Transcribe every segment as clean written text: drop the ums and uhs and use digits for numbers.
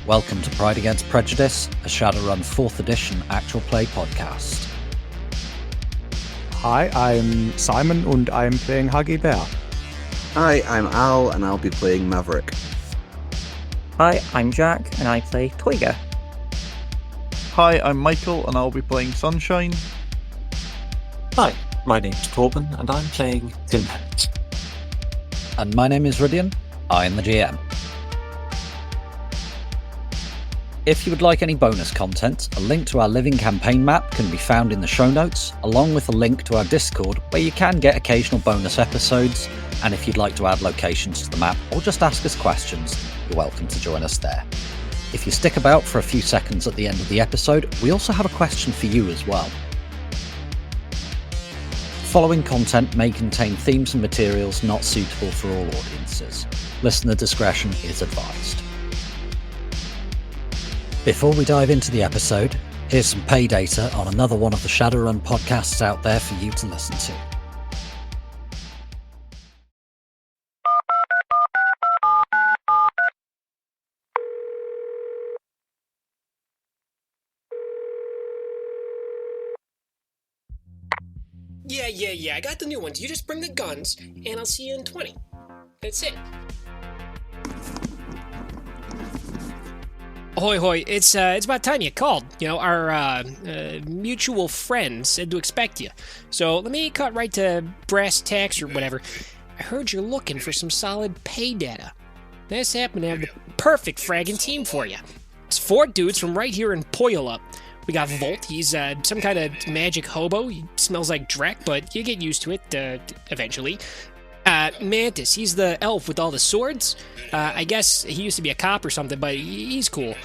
Welcome to Pride Against Prejudice, a Shadowrun 4th edition actual play podcast. Hi, I'm Simon and I'm playing Huggy Bear. Hi, I'm Al and I'll be playing Maverick. Hi, I'm Jack and I play Toyga. Hi, I'm Michael and I'll be playing Sunshine. Hi, my name's Torben and I'm playing Tinhat. And my name is Rhydian, I'm the GM. If you would like any bonus content, a link to our living campaign map can be found in the show notes, along with a link to our Discord where you can get occasional bonus episodes, and if you'd like to add locations to the map or just ask us questions, you're welcome to join us there. If you stick about for a few seconds at the end of the episode, we also have a question for you as well. Following content may contain themes and materials not suitable for all audiences. Listener discretion is advised. Before we dive into the episode, here's some pay data on another one of the Shadowrun podcasts out there for you to listen to. Yeah, I got the new ones. You just bring the guns, and I'll see you in 20. That's it. Ahoy, it's about time you called. You know, our mutual friend said to expect you. So let me cut right to brass tacks or whatever. I heard you're looking for some solid pay data. This happened to have the perfect fragging team for you. It's 4 dudes from right here in Puyallup. We got Volt, he's some kind of magic hobo. He smells like Drek, but you get used to it eventually. Mantis, he's the elf with all the swords. I guess he used to be a cop or something, but he's cool.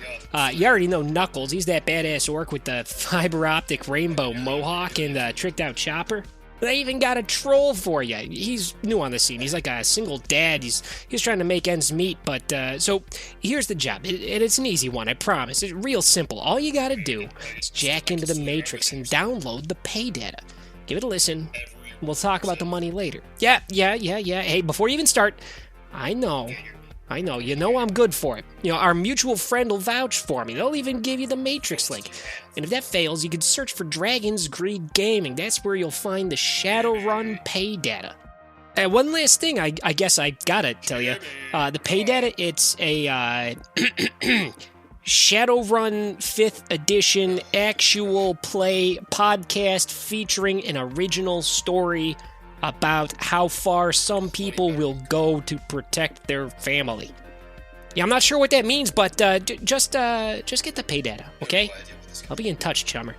You already know Knuckles, he's that badass orc with the fiber optic rainbow mohawk and the tricked out chopper. They even got a troll for you. He's new on the scene. He's like a single dad. He's trying to make ends meet, but so here's the job. It's an easy one, I promise. It's real simple. All you gotta do is jack into the Matrix and download the pay data. Give it a listen. We'll talk about the money later. Yeah. Hey, before you even start, I know, you know I'm good for it. You know, our mutual friend will vouch for me. They'll even give you the Matrix link. And if that fails, you can search for Dragon's Greed Gaming. That's where you'll find the Shadowrun pay data. And one last thing I guess I gotta tell you. The pay data, it's a Shadowrun 5th edition actual play podcast featuring an original story about how far some people will go to protect their family. Yeah, I'm not sure what that means, but just get the pay data, okay? I'll be in touch, chummer.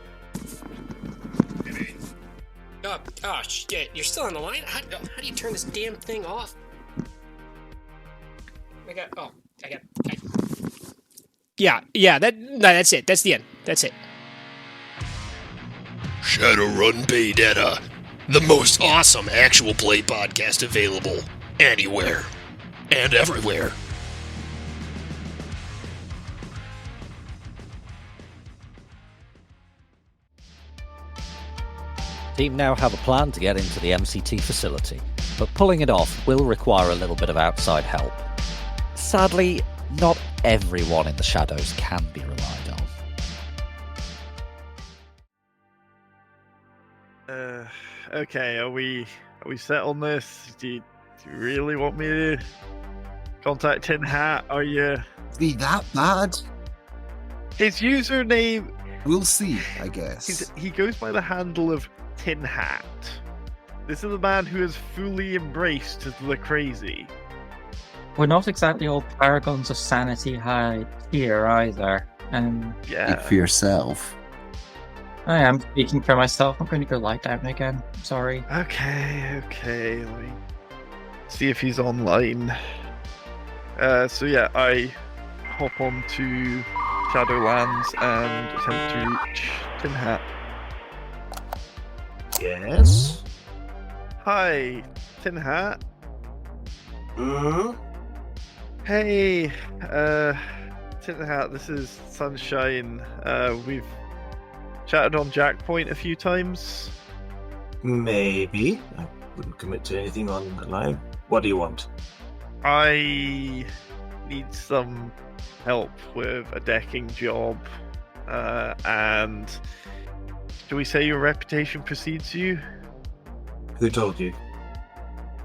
Oh shit, you're still on the line? How do you turn this damn thing off? Yeah, that's it. That's the end. That's it. Shadowrun pay data. The most awesome actual play podcast available anywhere and everywhere. Team now have a plan to get into the MCT facility, but pulling it off will require a little bit of outside help. Sadly, not everyone in the shadows can be relied on. Okay, are we set on this? Do you really want me to contact Tin Hat? Are you... Be that bad? His username... We'll see, I guess. He goes by the handle of Tin Hat. This is a man who has fully embraced the crazy. We're not exactly all paragons of sanity high here either. Yeah. Speak for yourself. I am speaking for myself. I'm going to go lie down again. I'm sorry. Okay. Let me see if he's online. So yeah, I hop on to Shadowlands and attempt to reach Tin Hat. Yes? Hi, Tin Hat. Mm-hmm. Hey, Tin Hat, this is Sunshine. We've chatted on Jack Point a few times. Maybe. I wouldn't commit to anything on live. What do you want? I needs some help with a decking job, and do we say your reputation precedes you? Who told you?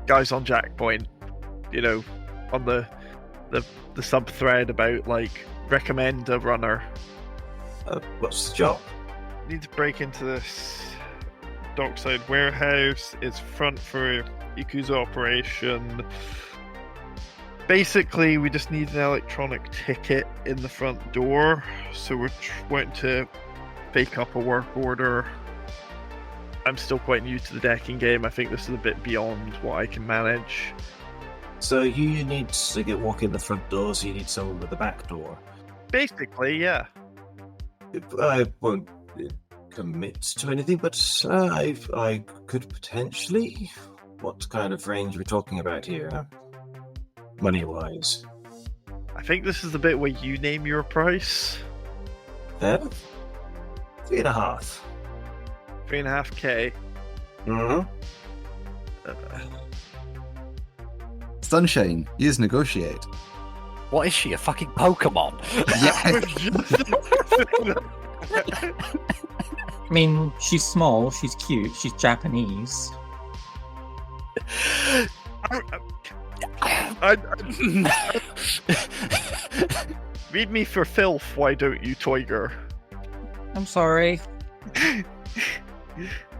Guys on Jackpoint, you know, on the sub thread about like recommend a runner. What's the job? Need to break into this dockside warehouse. It's front for Yakuza operation. Basically, we just need an electronic ticket in the front door, so we're trying to fake up a work order. I'm still quite new to the decking game. I think this is a bit beyond what I can manage. So you need to walk in the front door, so you need someone with the back door. Basically, yeah. I won't commit to anything, but I could potentially. What kind of range are we talking about here? Money-wise. I think this is the bit where you name your price. Fair? 3.5. 3.5k. Mm-hmm. Sunshine, use negotiate. What is she, a fucking Pokemon? I mean, she's small, she's cute, she's Japanese. Read me for filth, why don't you, Toiger? I'm sorry.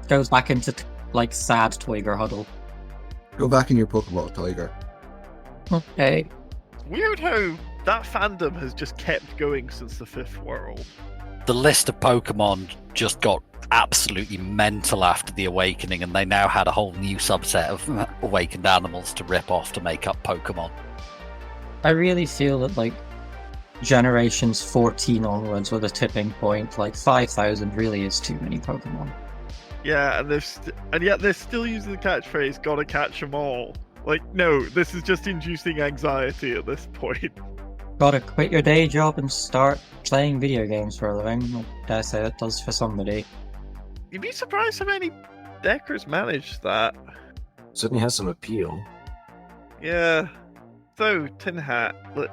Goes back into like sad Toiger huddle. Go back in your Pokeball, Tiger. Okay. Weird how that fandom has just kept going since the 5th World. The list of Pokemon just got absolutely mental after the Awakening, and they now had a whole new subset of awakened animals to rip off to make up Pokemon. I really feel that like generations 14 onwards were the tipping point. Like 5,000 really is too many Pokemon. Yeah, and yet they're still using the catchphrase "gotta catch 'em all." Like, no, this is just inducing anxiety at this point. Gotta quit your day job and start playing video games for a living. I dare say that does for somebody. You'd be surprised how many deckers manage that. Certainly has some appeal. Yeah. So, Tin Hat, look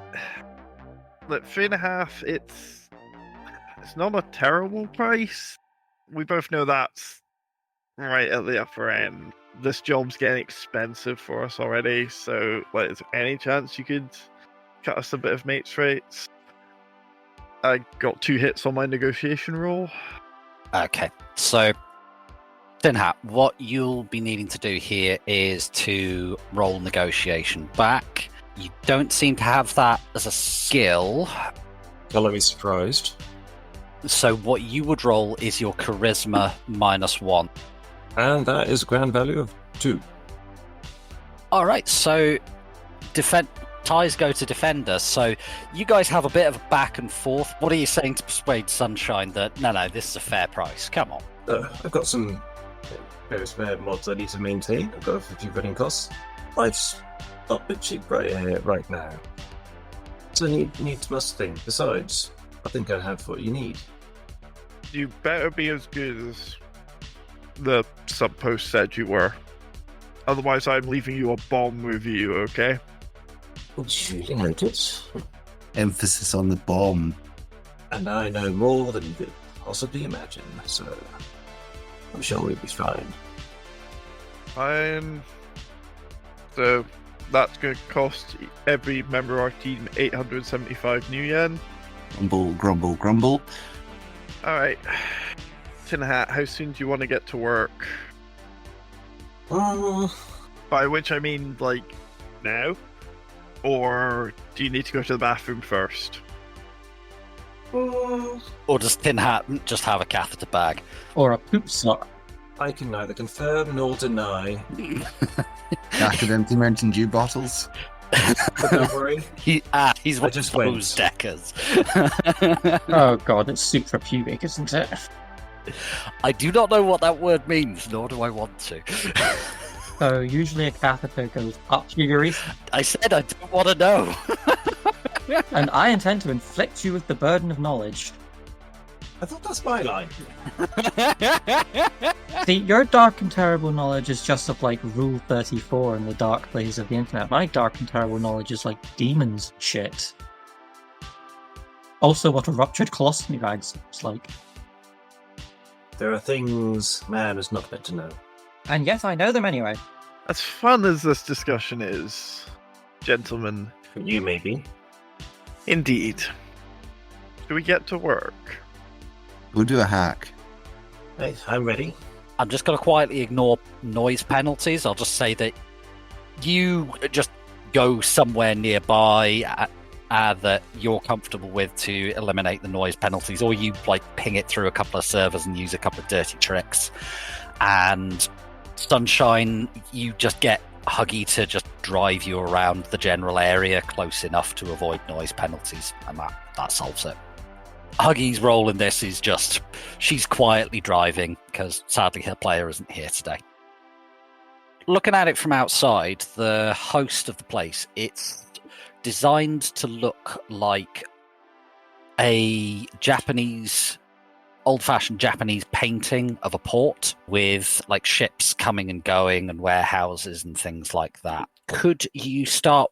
3.5, it's not a terrible price. We both know that's right at the upper end. This job's getting expensive for us already, so like, is there any chance you could cut us a bit of mates rates? I got 2 hits on my negotiation roll. Okay, so Tin Hat, what you'll be needing to do here is to roll negotiation back. You don't seem to have that as a skill. I'll be surprised. So what you would roll is your charisma -1. And that is a grand value of 2. All right, so ties go to defender. So you guys have a bit of a back and forth. What are you saying to persuade Sunshine that no, this is a fair price? Come on. I've got some various spare mods I need to maintain. I've got a few running costs. Life's not a bit cheap right now. So needs must thing. Besides, I think I have what you need. You better be as good as the sub post said you were. Otherwise, I'm leaving you a bomb review, okay? Duly noted. Emphasis on the bomb. And I know more than you could possibly imagine, so I'm sure we'll be fine. Fine. So that's going to cost every member of our team 875 new yen. Grumble, grumble, grumble. Alright. Tin Hat, how soon do you want to get to work? By which I mean, like, now? Or do you need to go to the bathroom first? Or does Tin Hat just have a catheter bag? Or a poop sock. I can neither confirm nor deny. After empty Mountain Dew bottles. But don't worry. He's one just of those deckers. Oh god, it's super pubic, isn't it? I do not know what that word means, nor do I want to. So usually a catheter goes up your urethra, I said I don't want to know. and I intend to inflict you with the burden of knowledge. I thought that's my line. See, your dark and terrible knowledge is just of like Rule 34 in the dark places of the internet. My dark and terrible knowledge is like demons shit. Also, what a ruptured colostomy bag looks like. There are things man is not meant to know. And yet I know them anyway. As fun as this discussion is, gentlemen, For you, maybe. indeed. Do we get to work? We'll do a hack. Hey, I'm ready. I'm just going to quietly ignore noise penalties. I'll just say that you just go somewhere nearby that you're comfortable with to eliminate the noise penalties, or you like ping it through a couple of servers and use a couple of dirty tricks. And Sunshine, you just get Huggy to just drive you around the general area close enough to avoid noise penalties, and that solves it. Huggy's role in this is just she's quietly driving because sadly her player isn't here today. Looking at it from outside, the host of the place, it's designed to look like a old-fashioned Japanese painting of a port with like ships coming and going and warehouses and things like that. Could you start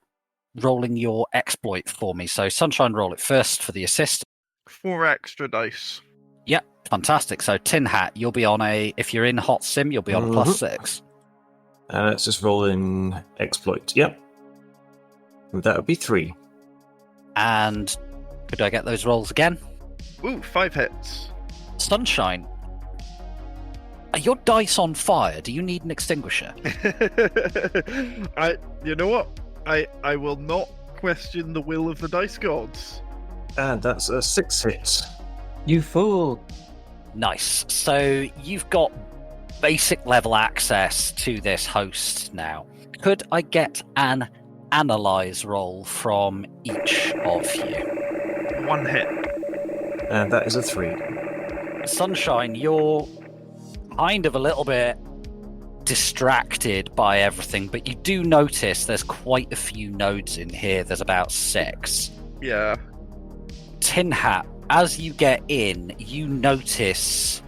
rolling your exploit for me? So Sunshine, roll it first for the assist. 4 extra dice. Yep, fantastic. So Tin Hat, you'll be on if you're in Hot Sim, you'll be on a +6. Let's just roll in exploit. Yep. That would be 3. And could I get those rolls again? Ooh, 5 hits. Sunshine, are your dice on fire? Do you need an extinguisher? You know what? I will not question the will of the dice gods. And that's a 6 hit. You fool! Nice. So you've got basic level access to this host now. Could I get an analyze roll from each of you? 1 hit. And that is a 3. Sunshine, you're kind of a little bit distracted by everything, but you do notice there's quite a few nodes in here. There's about 6. Yeah. Tin Hat, as you get in, you notice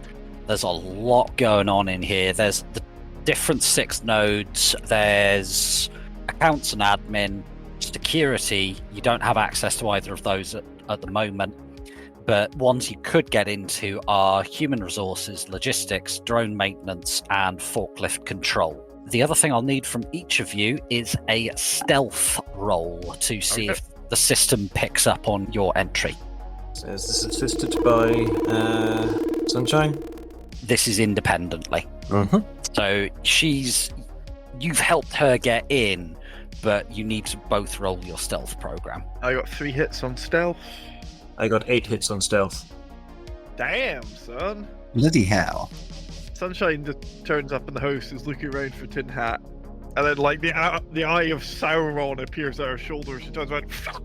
there's a lot going on in here. There's the different 6 nodes. There's accounts and admin, security. You don't have access to either of those at the moment. But ones you could get into are human resources, logistics, drone maintenance, and forklift control. The other thing I'll need from each of you is a stealth roll to see if the system picks up on your entry. So is this assisted by Sunshine? This is independently. Mm-hmm. So you've helped her get in, but you need to both roll your stealth program. I got 3 hits on stealth. I got 8 hits on stealth. Damn, son. Bloody hell. Sunshine just turns up in the house, is looking around for Tin Hat, and then like the eye of Sauron appears at her shoulder. She turns around. Fuck.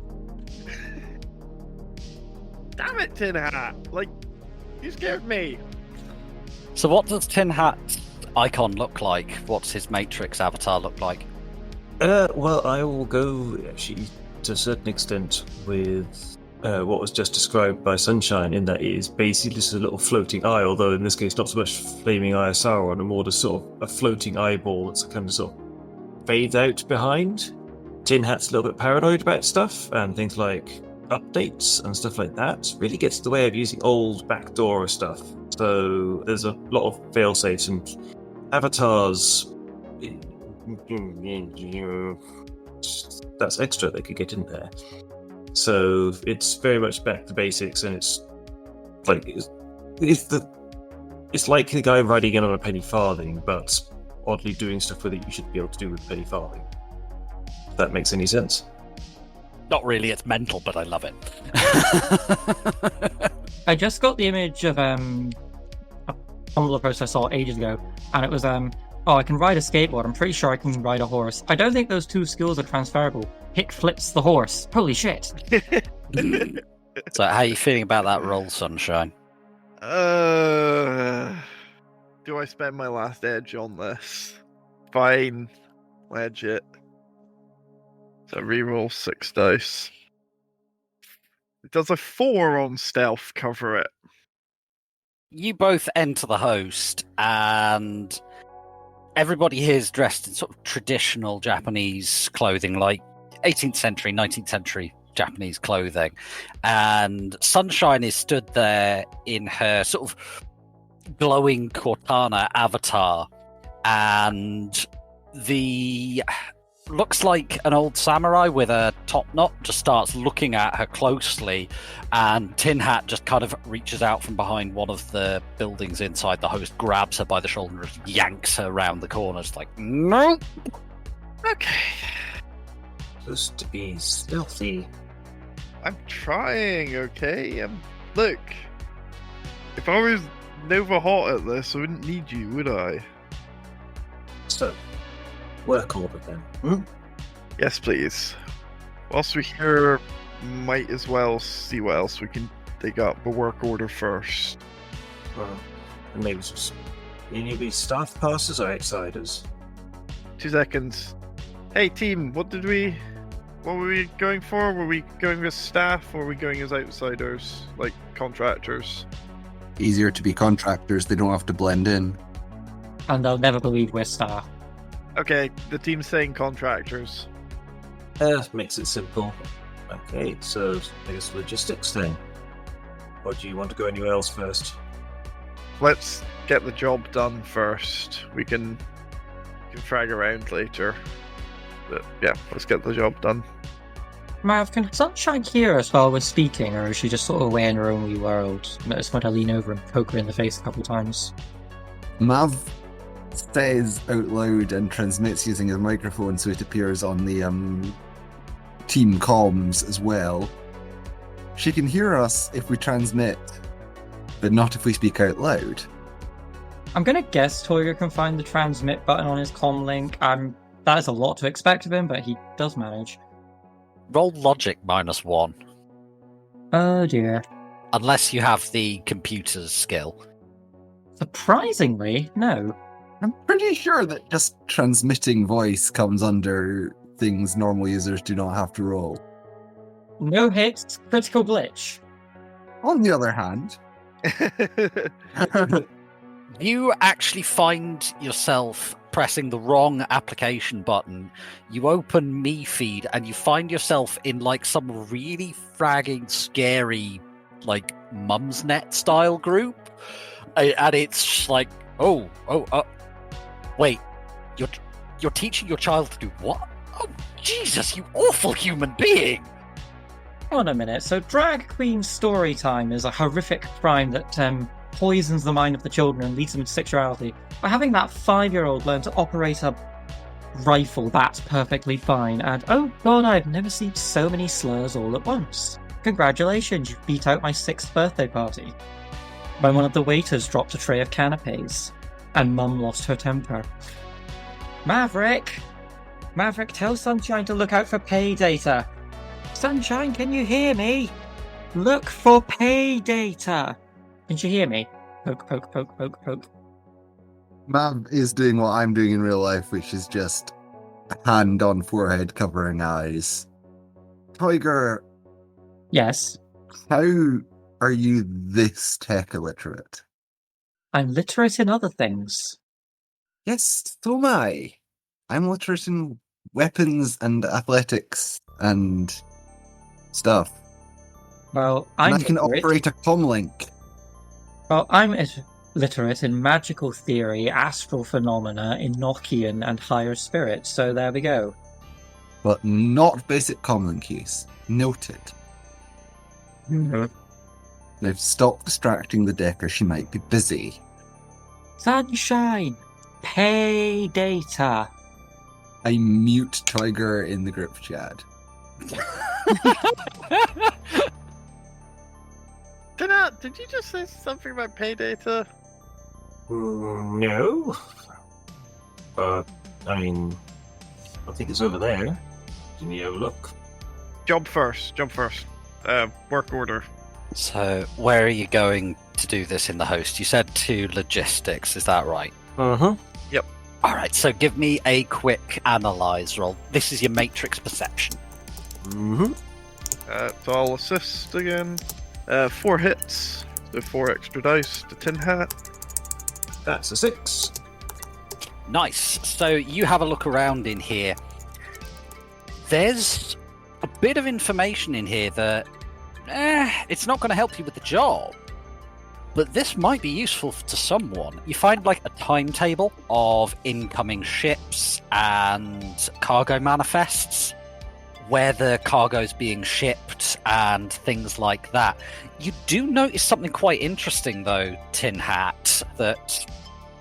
Damn it, Tin Hat! Like, you scared me. So what does Tin Hat's icon look like? What's his Matrix avatar look like? Well, I will go actually to a certain extent with what was just described by Sunshine, in that it is basically just a little floating eye, although in this case not so much flaming eye of Sauron, and more just sort of a floating eyeball that's kind of sort of fades out behind. Tin Hat's a little bit paranoid about stuff, and things like updates and stuff like that really gets in the way of using old backdoor stuff. So there's a lot of fail-safes and avatars. That's extra they could get in there. So it's very much back to basics, and it's like it's like the guy riding in on a penny farthing, but oddly doing stuff with it you should be able to do with penny farthing. If that makes any sense. Not really, it's mental, but I love it. I just got the image of a Tumblr post I saw ages ago, and it was I can ride a skateboard. I'm pretty sure I can ride a horse. I don't think those 2 skills are transferable. Hick flips the horse. Holy shit. So how are you feeling about that roll, Sunshine? Do I spend my last edge on this? Fine. Legit. So reroll 6 dice. Does a 4 on stealth cover it? you both enter the host, and everybody here is dressed in sort of traditional Japanese clothing, like 18th century, 19th century Japanese clothing. And Sunshine is stood there in her sort of glowing Cortana avatar, and the looks like an old samurai with a top knot just starts looking at her closely, and Tin Hat just kind of reaches out from behind one of the buildings inside the host, grabs her by the shoulder, and just yanks her around the corner. It's like, nope. Okay. Supposed to be stealthy. I'm trying, okay? Look, if I was Nova hot at this, I wouldn't need you, would I? So, work order then. Hmm? Yes, please. Whilst we're here, might as well see what else we can dig up. A work order first. Well, and maybe just any of these staff passes or outsiders. 2 seconds. Hey team, what were we going for? Were we going as staff or were we going as outsiders? Like contractors? Easier to be contractors, they don't have to blend in. And they'll never believe we're staff. Okay, the team's saying contractors. Makes it simple. Okay, so I guess logistics then. Or do you want to go anywhere else first? Let's get the job done first. We can frag around later. But yeah, let's get the job done. Mav, can Sunshine hear us while we're speaking, or is she just sort of away in her own wee world? I just want to lean over and poke her in the face a couple times. Mav says out loud and transmits using his microphone, so it appears on the team comms as well. She can hear us if we transmit, but not if we speak out loud. I'm gonna guess Toyga can find the transmit button on his comm link. That is a lot to expect of him, but he does manage. Roll logic -1. Oh dear. Unless you have the computer's skill. Surprisingly, no. I'm pretty sure that just transmitting voice comes under things normal users do not have to roll. No hits, critical glitch. On the other hand, You actually find yourself pressing the wrong application button. You open Me Feed and you find yourself in like some really fragging scary like Mumsnet style group. And it's like, wait, you're teaching your child to do what? Oh, Jesus, you awful human being! Hold on a minute. So, drag queen story time is a horrific crime that poisons the mind of the children and leads them to sexuality. By having that 5-year-old learn to operate a rifle, that's perfectly fine. And oh god, I've never seen so many slurs all at once. Congratulations, you beat out my 6th birthday party. When one of the waiters dropped a tray of canapes, and Mum lost her temper. Maverick, tell Sunshine to look out for pay data. Sunshine, can you hear me? Look for pay data. Can she hear me? Poke, poke, poke, poke, poke. Mav is doing what I'm doing in real life, which is just hand on forehead covering eyes. Tiger, Yes, how are you this tech illiterate? I'm literate in other things. Yes, so am I. I'm literate in weapons and athletics and stuff. Well, And I'm I can literate. operate a comlink. Well, I'm literate in magical theory, astral phenomena, Enochian, and higher spirits. So there we go. But not basic comlink use. Noted. Mm-hmm. Now stop distracting the deck or she might be busy. Sunshine, pay data. I mute Tiger in the group chat. Did you just say something about pay data? No. I mean, I think it's over there. Can you have a look? Jump first. Work order. So, where are you going to do this in the host? You said to logistics, is that right? Uh-huh. Alright, so give me a quick analyze roll. This is your matrix perception. Mm-hmm. So I'll assist again. 4 hits. The 4 extra dice to Tin Hat. That's a 6. Nice. So you have a look around in here. There's a bit of information in here that it's not going to help you with the job, but this might be useful to someone. You find like a timetable of incoming ships and cargo manifests, where the cargo's being shipped and things like that. You do notice something quite interesting though, Tin Hat, that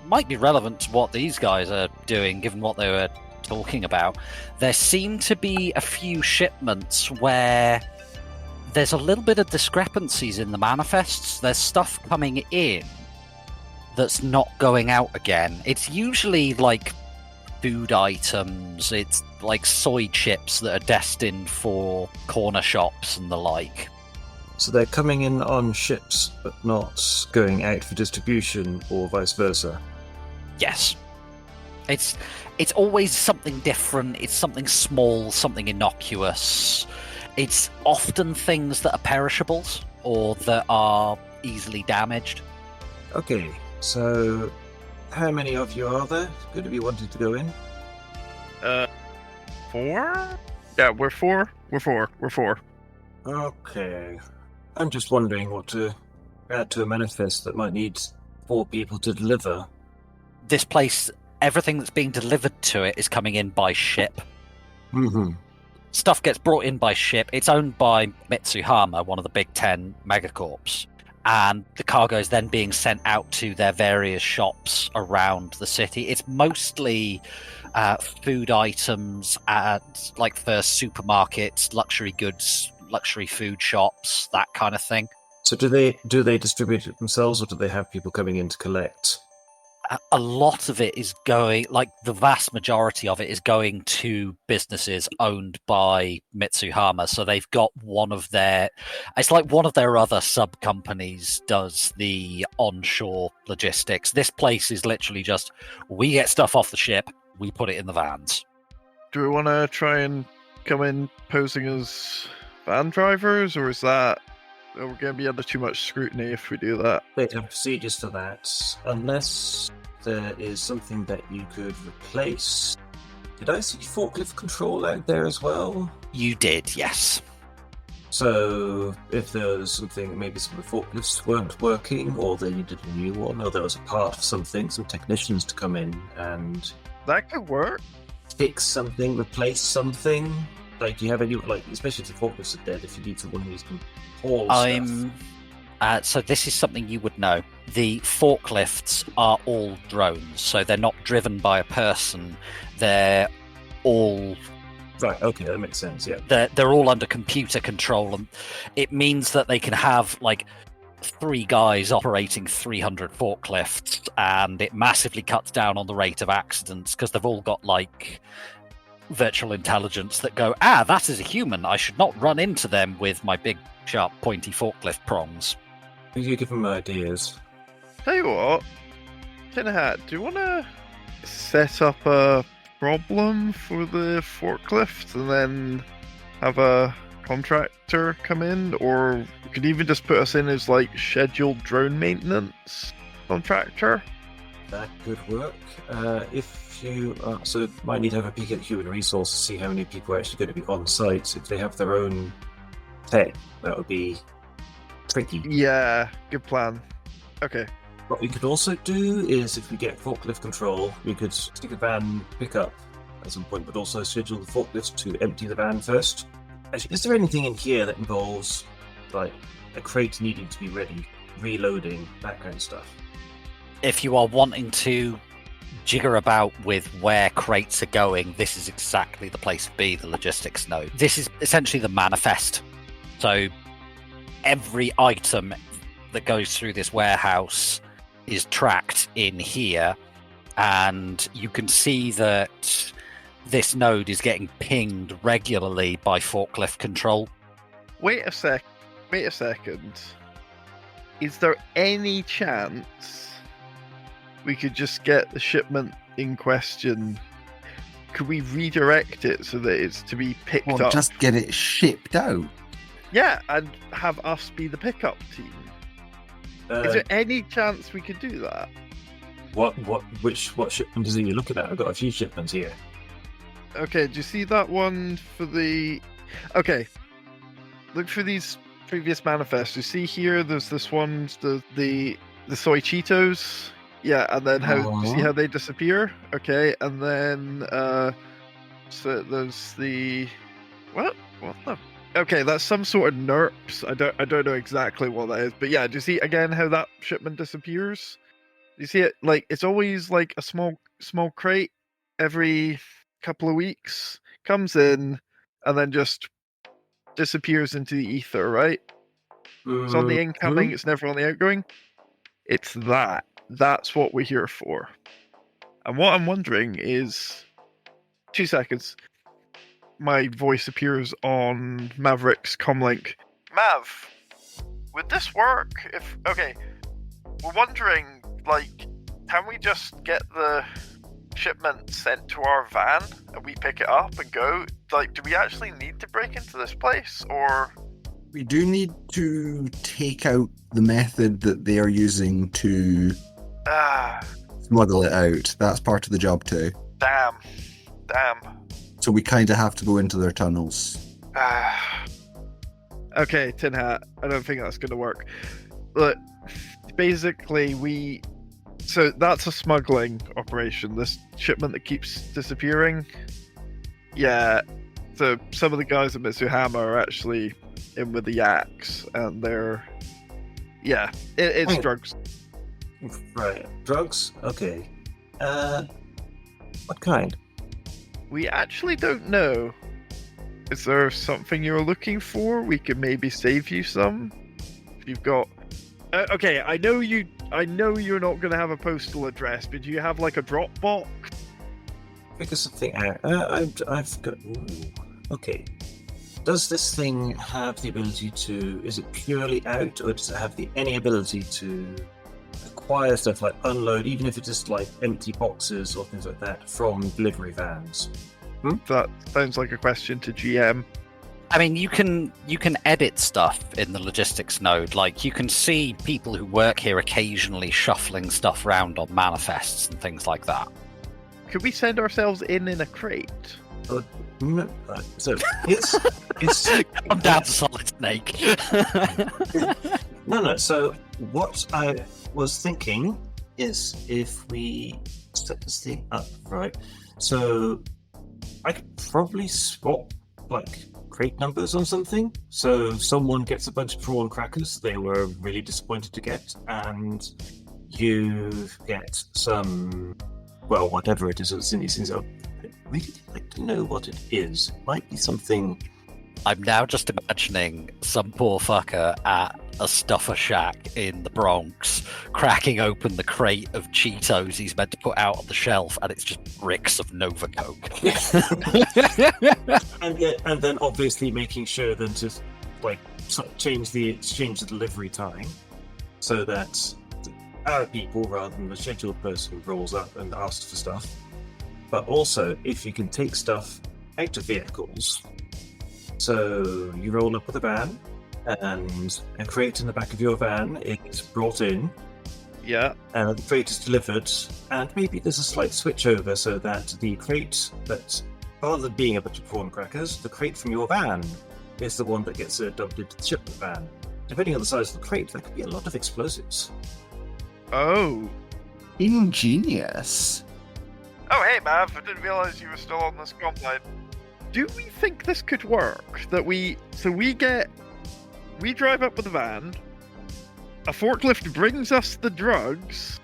might be relevant to what these guys are doing, given what they were talking about. There seem to be a few shipments where there's a little bit of discrepancies in the manifests. There's stuff coming in that's not going out again. It's usually like food items, it's like soy chips that are destined for corner shops and the like. So they're coming in on ships, but not going out for distribution, or vice versa. Yes. It's always something different, it's something small, something innocuous. It's often things that are perishables or that are easily damaged. Okay, so how many of you are there going to be wanting to go in? 4? Yeah, we're 4. We're 4. Okay. I'm just wondering what to add to a manifest that might need 4 people to deliver. This place, everything that's being delivered to it is coming in by ship. Mm-hmm. Stuff gets brought in by ship. It's owned by Mitsuhama, one of the big 10 megacorps. And the cargo is then being sent out to their various shops around the city. It's mostly food items at, like, first supermarkets, luxury goods, luxury food shops, that kind of thing. So do they distribute it themselves, or do they have people coming in to collect? A lot of it is going, like the vast majority of it is going to businesses owned by Mitsuhama. So they've got it's like one of their other sub companies does the onshore logistics. This place is literally just, we get stuff off the ship, we put it in the vans. Do we want to try and come in posing as van drivers, or is that we're going to be under too much scrutiny if we do that? They'd have procedures for that, unless there is something that you could replace. Did I see forklift control out there as well? You did, yes. So if there was something, maybe some of the forklifts weren't working, or they needed a new one, or there was a part of something, some technicians to come in and That could work. fix something, replace something. Like, do you have any, like, especially if the forklifts are dead, if you need someone who's can haul stuff? So this is something you would know. The forklifts are all drones, so they're not driven by a person. They're all Right, okay, that makes sense, yeah. they're all under computer control, and it means that they can have like 3 guys operating 300 forklifts, and it massively cuts down on the rate of accidents because they've all got like virtual intelligence that go, that is a human, I should not run into them with my big sharp pointy forklift prongs. You give them ideas. Tell you what, Tin Hat, do you want to set up a problem for the forklift and then have a contractor come in, or you could even just put us in as like scheduled drone maintenance contractor? That could work. If you so might need to have a peek at human resource to see how many people are actually going to be on site. If they have their own tech, that would be tricky. Yeah, good plan. Okay. What we could also do is, if we get forklift control, we could stick a van pickup at some point, but also schedule the forklift to empty the van first. Actually, is there anything in here that involves, like, a crate needing to be ready, reloading, that kind of stuff? If you are wanting to jigger about with where crates are going, this is exactly the place to be, the logistics node. This is essentially the manifest. So every item that goes through this warehouse is tracked in here, and you can see that this node is getting pinged regularly by forklift control. Wait a second. Is there any chance we could just get the shipment in question? Could we redirect it so that it's to be picked up? Just get it shipped out. Yeah, and have us be the pickup team. Is there any chance we could do that? What shipment is it you're looking at? I've got a few shipments here. Okay, do you see that one for the... Okay, look for these previous manifests. You see here, there's this one, the soy Cheetos. Yeah, and then see how they disappear? Okay, and then, so there's the... What the... Okay, that's some sort of NERPs. I don't know exactly what that is, but yeah, do you see again how that shipment disappears? You see it, like, it's always like a small crate every couple of weeks, comes in and then just disappears into the ether, right? It's on the incoming, it's never on the outgoing. It's that. That's what we're here for. And what I'm wondering is, 2 seconds. My voice appears on Maverick's comlink. Mav, would this work if... Okay, we're wondering, like, can we just get the shipment sent to our van and we pick it up and go? Like, do we actually need to break into this place, or... We do need to take out the method that they are using to smuggle it out. That's part of the job too. Damn. So we kind of have to go into their tunnels. Okay, Tin Hat. I don't think that's going to work. Look, basically So that's a smuggling operation. This shipment that keeps disappearing. Yeah. So some of the guys at Mitsuhama are actually in with the yaks, and they're... Yeah, it's drugs. Right, drugs? Okay. What kind? We actually don't know. Is there something you're looking for? We can maybe save you some. If you've got... okay, I know you're not going to have a postal address, but do you have like a drop box? Figure something out. I've got... Ooh. Okay. Does this thing have the ability to... Is it purely out, or does it have any ability to acquire stuff, like unload, even if it's just like empty boxes or things like that, from delivery vans? That sounds like a question to GM. I mean, you can edit stuff in the logistics node. Like, you can see people who work here occasionally shuffling stuff around on manifests and things like that. Could we send ourselves in a crate? So it's I'm down to Solid Snake. No. So what I was thinking is, if we set this thing up right, so I could probably swap like crate numbers or something. So someone gets a bunch of prawn crackers they were really disappointed to get, and you get some, well, whatever it is that's in these things. I'd really like to know what it is. It might be something. I'm now just imagining some poor fucker at a stuffer shack in the Bronx cracking open the crate of Cheetos he's meant to put out on the shelf, and it's just bricks of Nova Coke. and then obviously making sure then to like change the delivery time so that our people, rather than the scheduled person, rolls up and asks for stuff. But also, if you can take stuff out of vehicles, so you roll up with a van, and a crate in the back of your van is brought in. Yeah. And the crate is delivered, and maybe there's a slight switch over so that the crate that, rather than being a bunch of prawn crackers, the crate from your van is the one that gets dumped into the shipment van. Depending on the size of the crate, there could be a lot of explosives. Oh. Ingenious. Oh, hey, Mav, I didn't realize you were still on this comm line. Do we think this could work? That we drive up with a van, a forklift brings us the drugs,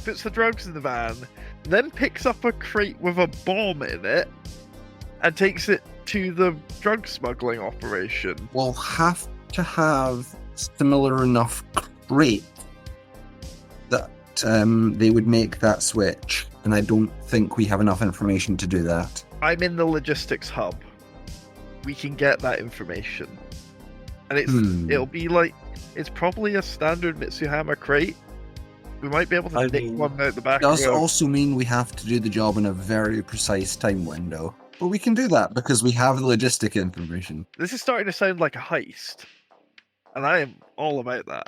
puts the drugs in the van, then picks up a crate with a bomb in it, and takes it to the drug smuggling operation. We'll have to have similar enough crate that they would make that switch, and I don't think we have enough information to do that. I'm in the logistics hub. We can get that information. And it'll be like, it's probably a standard Mitsuhama crate. We might be able to nick one out the back. It does also mean we have to do the job in a very precise time window. But we can do that because we have the logistic information. This is starting to sound like a heist. and I am all about that.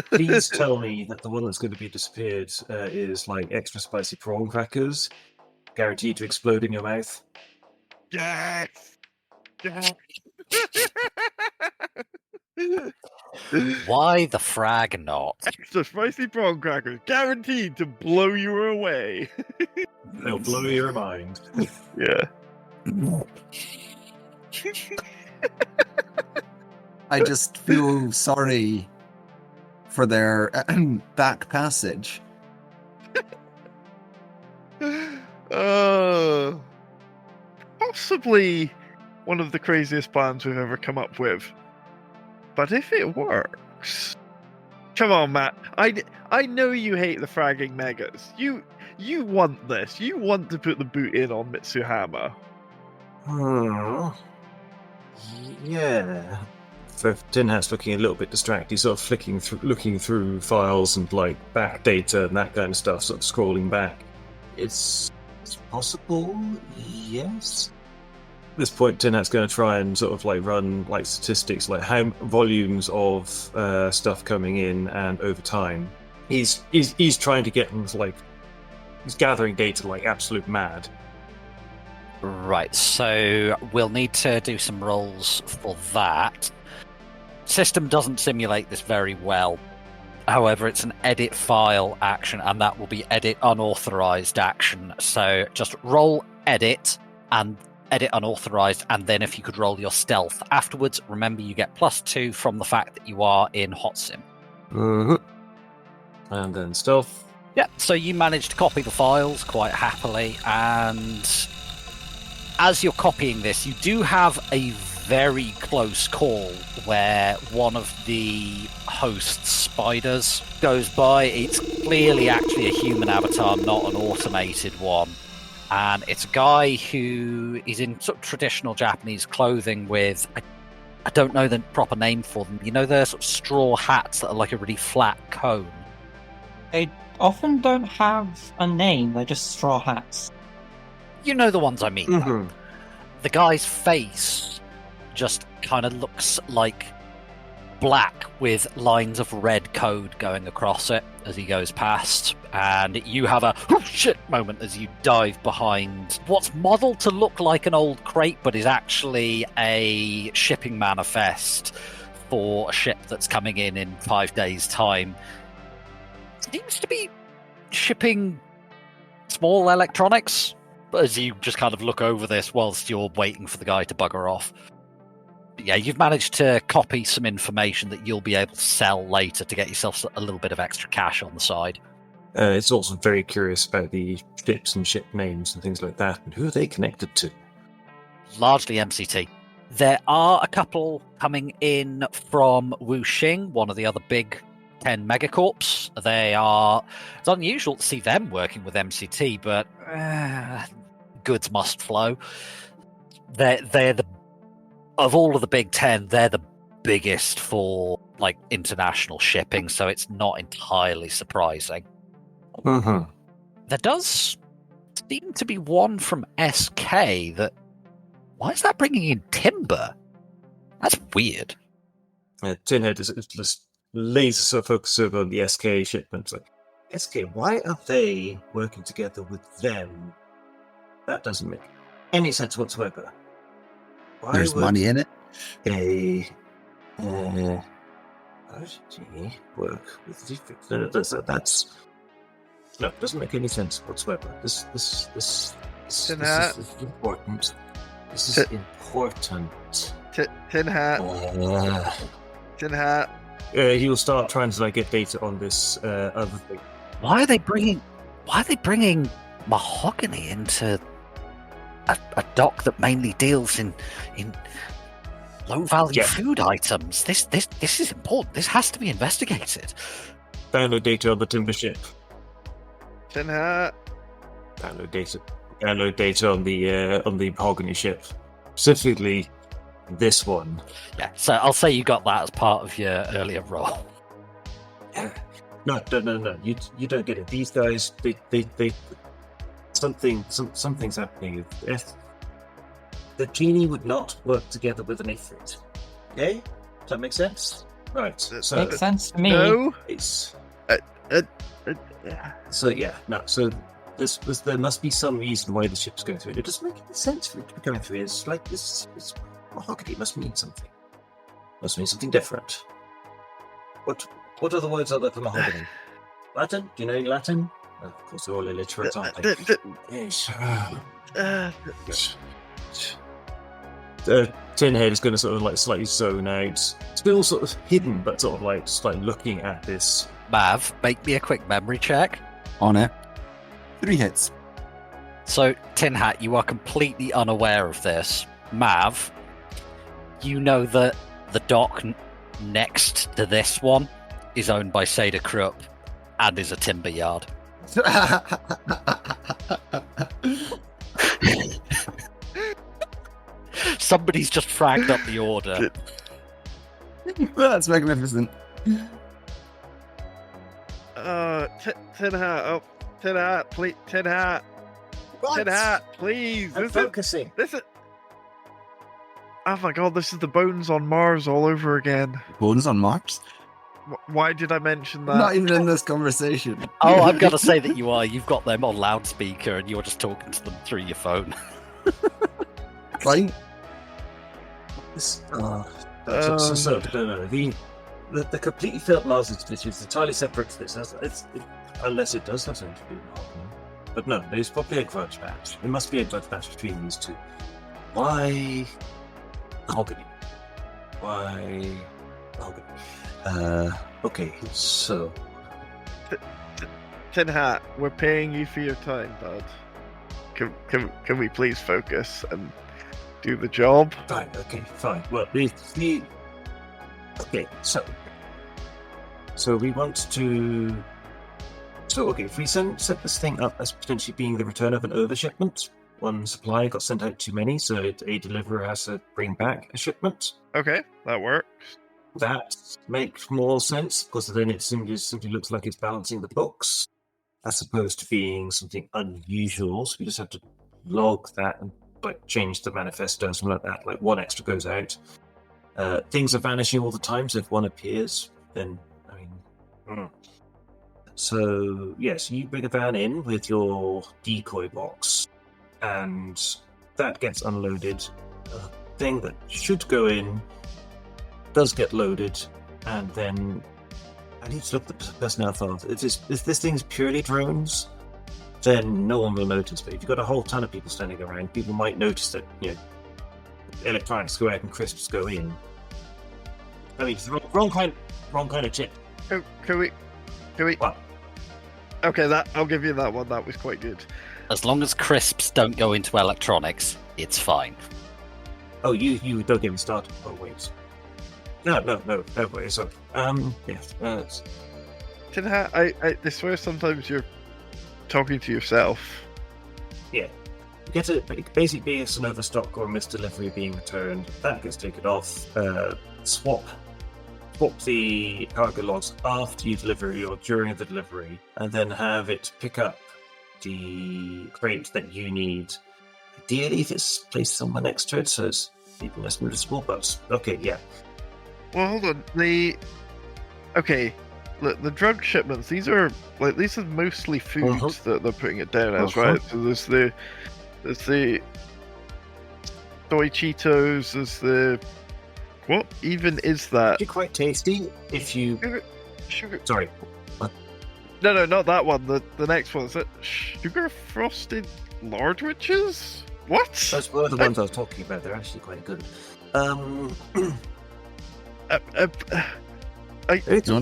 Please tell me that the one that's going to be disappeared is like extra spicy prawn crackers, guaranteed to explode in your mouth. Yes. Yes. Why the frag not? Extra spicy prawn crackers, guaranteed to blow you away. They'll blow your mind. Yeah. I just feel sorry for their back passage. Possibly one of the craziest plans we've ever come up with. But if it works... Come on, Matt. I know you hate the fragging megas. You want this. You want to put the boot in on Mitsuhama. Yeah. So Tin Hat's looking a little bit distracted. He's sort of looking through files and like back data and that kind of stuff, sort of scrolling back. It's possible, yes. At this point, Tin Hat's going to try and sort of like run like statistics, like how volumes of stuff coming in and over time. He's trying to get into like he's gathering data like absolute mad. Right, so we'll need to do some rolls for that. System doesn't simulate this very well. However, it's an edit file action, and that will be edit unauthorized action. So just roll edit and edit unauthorized, and then if you could roll your stealth afterwards, remember you get +2 from the fact that you are in hot sim. Mm-hmm. And then stealth. Yeah, so you managed to copy the files quite happily, and as you're copying this, you do have a very close call where one of the host's spiders goes by. It's clearly actually a human avatar, not an automated one. And it's a guy who is in sort of traditional Japanese clothing with, I don't know the proper name for them. You know, they're sort of straw hats that are like a really flat cone. They often don't have a name, they're just straw hats. You know the ones I mean. Mm-hmm. The guy's face just kind of looks like black with lines of red code going across it as he goes past, and you have a oh shit moment as you dive behind what's modelled to look like an old crate but is actually a shipping manifest for a ship that's coming in 5 days' time. Seems to be shipping small electronics, as you just kind of look over this whilst you're waiting for the guy to bugger off. But yeah, you've managed to copy some information that you'll be able to sell later to get yourself a little bit of extra cash on the side. It's also very curious about the ships and ship names and things like that, and who are they connected to? Largely MCT. There are a couple coming in from Wuxing, one of the other big 10 megacorps. It's unusual to see them working with MCT, but goods must flow. They're the of all of the big 10, they're the biggest for like international shipping, so it's not entirely surprising. Mm-hmm. There does seem to be one from SK that... Why is that bringing in timber? That's weird. Tin Hat is just laser focused over on the SK shipments. Like, SK, why are they working together with them? That doesn't make any sense whatsoever. Why There's would money in it. How did he work with that's no, it doesn't make any sense whatsoever. This is important. This is important. Tin Hat. Tin Hat. He will start trying to like get data on this other thing. Why are they bringing mahogany into a dock that mainly deals in low value food items? This is important. This has to be investigated. Download data on the timber ship. Tin Hat. Download data on the mahogany ship. Specifically this one. Yeah, so I'll say you got that as part of your earlier role. No. You don't get it. These guys, they something's happening. The genie would not work together with an ifrit. Okay? Does that make sense? Right. So Makes sense to me. No. it's Yeah. so yeah. No. So there must be some reason why the ship's going through it. It doesn't make any sense for it to be going through. It's like this. It's mahogany. It must mean something. Must mean something different. What other words are there for mahogany? Latin? Do you know Latin? Of course, they're all illiterate, aren't they? Yes. Tin Head is going to sort of like slightly zone out, still sort of hidden, but sort of like just like looking at this. Mav, make me a quick memory check. On it. 3 hits. So, Tin Hat, you are completely unaware of this. Mav, you know that the dock next to this one is owned by Seda Krupp and is a timber yard. Somebody's just fragged up the order. That's magnificent. Tin Hat, oh, Tin Hat, please, Tin Hat, Tin Hat, please. I'm focusing. This is. Oh my god, this is the bones on Mars all over again. Bones on Mars? Why did I mention that? Not even in this conversation. Oh, I'm going to say that you are. You've got them on loudspeaker and you're just talking to them through your phone. Fine. No. The completely failed Mars expedition is entirely separate to this. Unless it does have something to do with mahogany. But no, there's probably a grudge match. There must be a grudge match between these two. Why mahogany? Why mahogany? Okay, so Tin Hat, we're paying you for your time, bud. Can we please focus and do the job? fine. Okay, fine. Well, okay, so we want to. So okay, if we set this thing up as potentially being the return of an overshipment, one supply got sent out too many, so a deliverer has to bring back a shipment. Okay, that works. That makes more sense because then it simply looks like it's balancing the books, as opposed to being something unusual. So we just have to log that and like change the manifesto, something like that. Like one extra goes out. Things are vanishing all the time, so if one appears, then So yes, you bring a van in with your decoy box, and that gets unloaded. A thing that should go in does get loaded, and then I need to look at the personnel file. If this thing's purely drones, then no one will notice. But if you've got a whole ton of people standing around, people might notice that electronics go out and crisps go in. I mean, it's the wrong kind of chip. Can we? What? Okay, I'll give you that one. That was quite good. As long as crisps don't go into electronics, it's fine. Oh, you don't get me started. Oh wait. No, wait. So, yes. Tin Hat, I swear sometimes you're talking to yourself. Yeah. Get it basically it's an overstock or a misdelivery being returned. That gets taken off. Swap the cargo logs after you delivery or during the delivery, and then have it pick up the crate that you need. Ideally, if it's placed somewhere next to it, so it's even less noticeable. But okay, yeah. Well, hold on. The drug shipments. These are mostly food that they're putting it down as, right? So there's the soy Cheetos. There's the what even is that? It'd be quite tasty if you. Sugar. Sorry. What? No, not that one. The next one is that sugar frosted lardwiches. What? Those were the ones I was talking about. They're actually quite good. Don't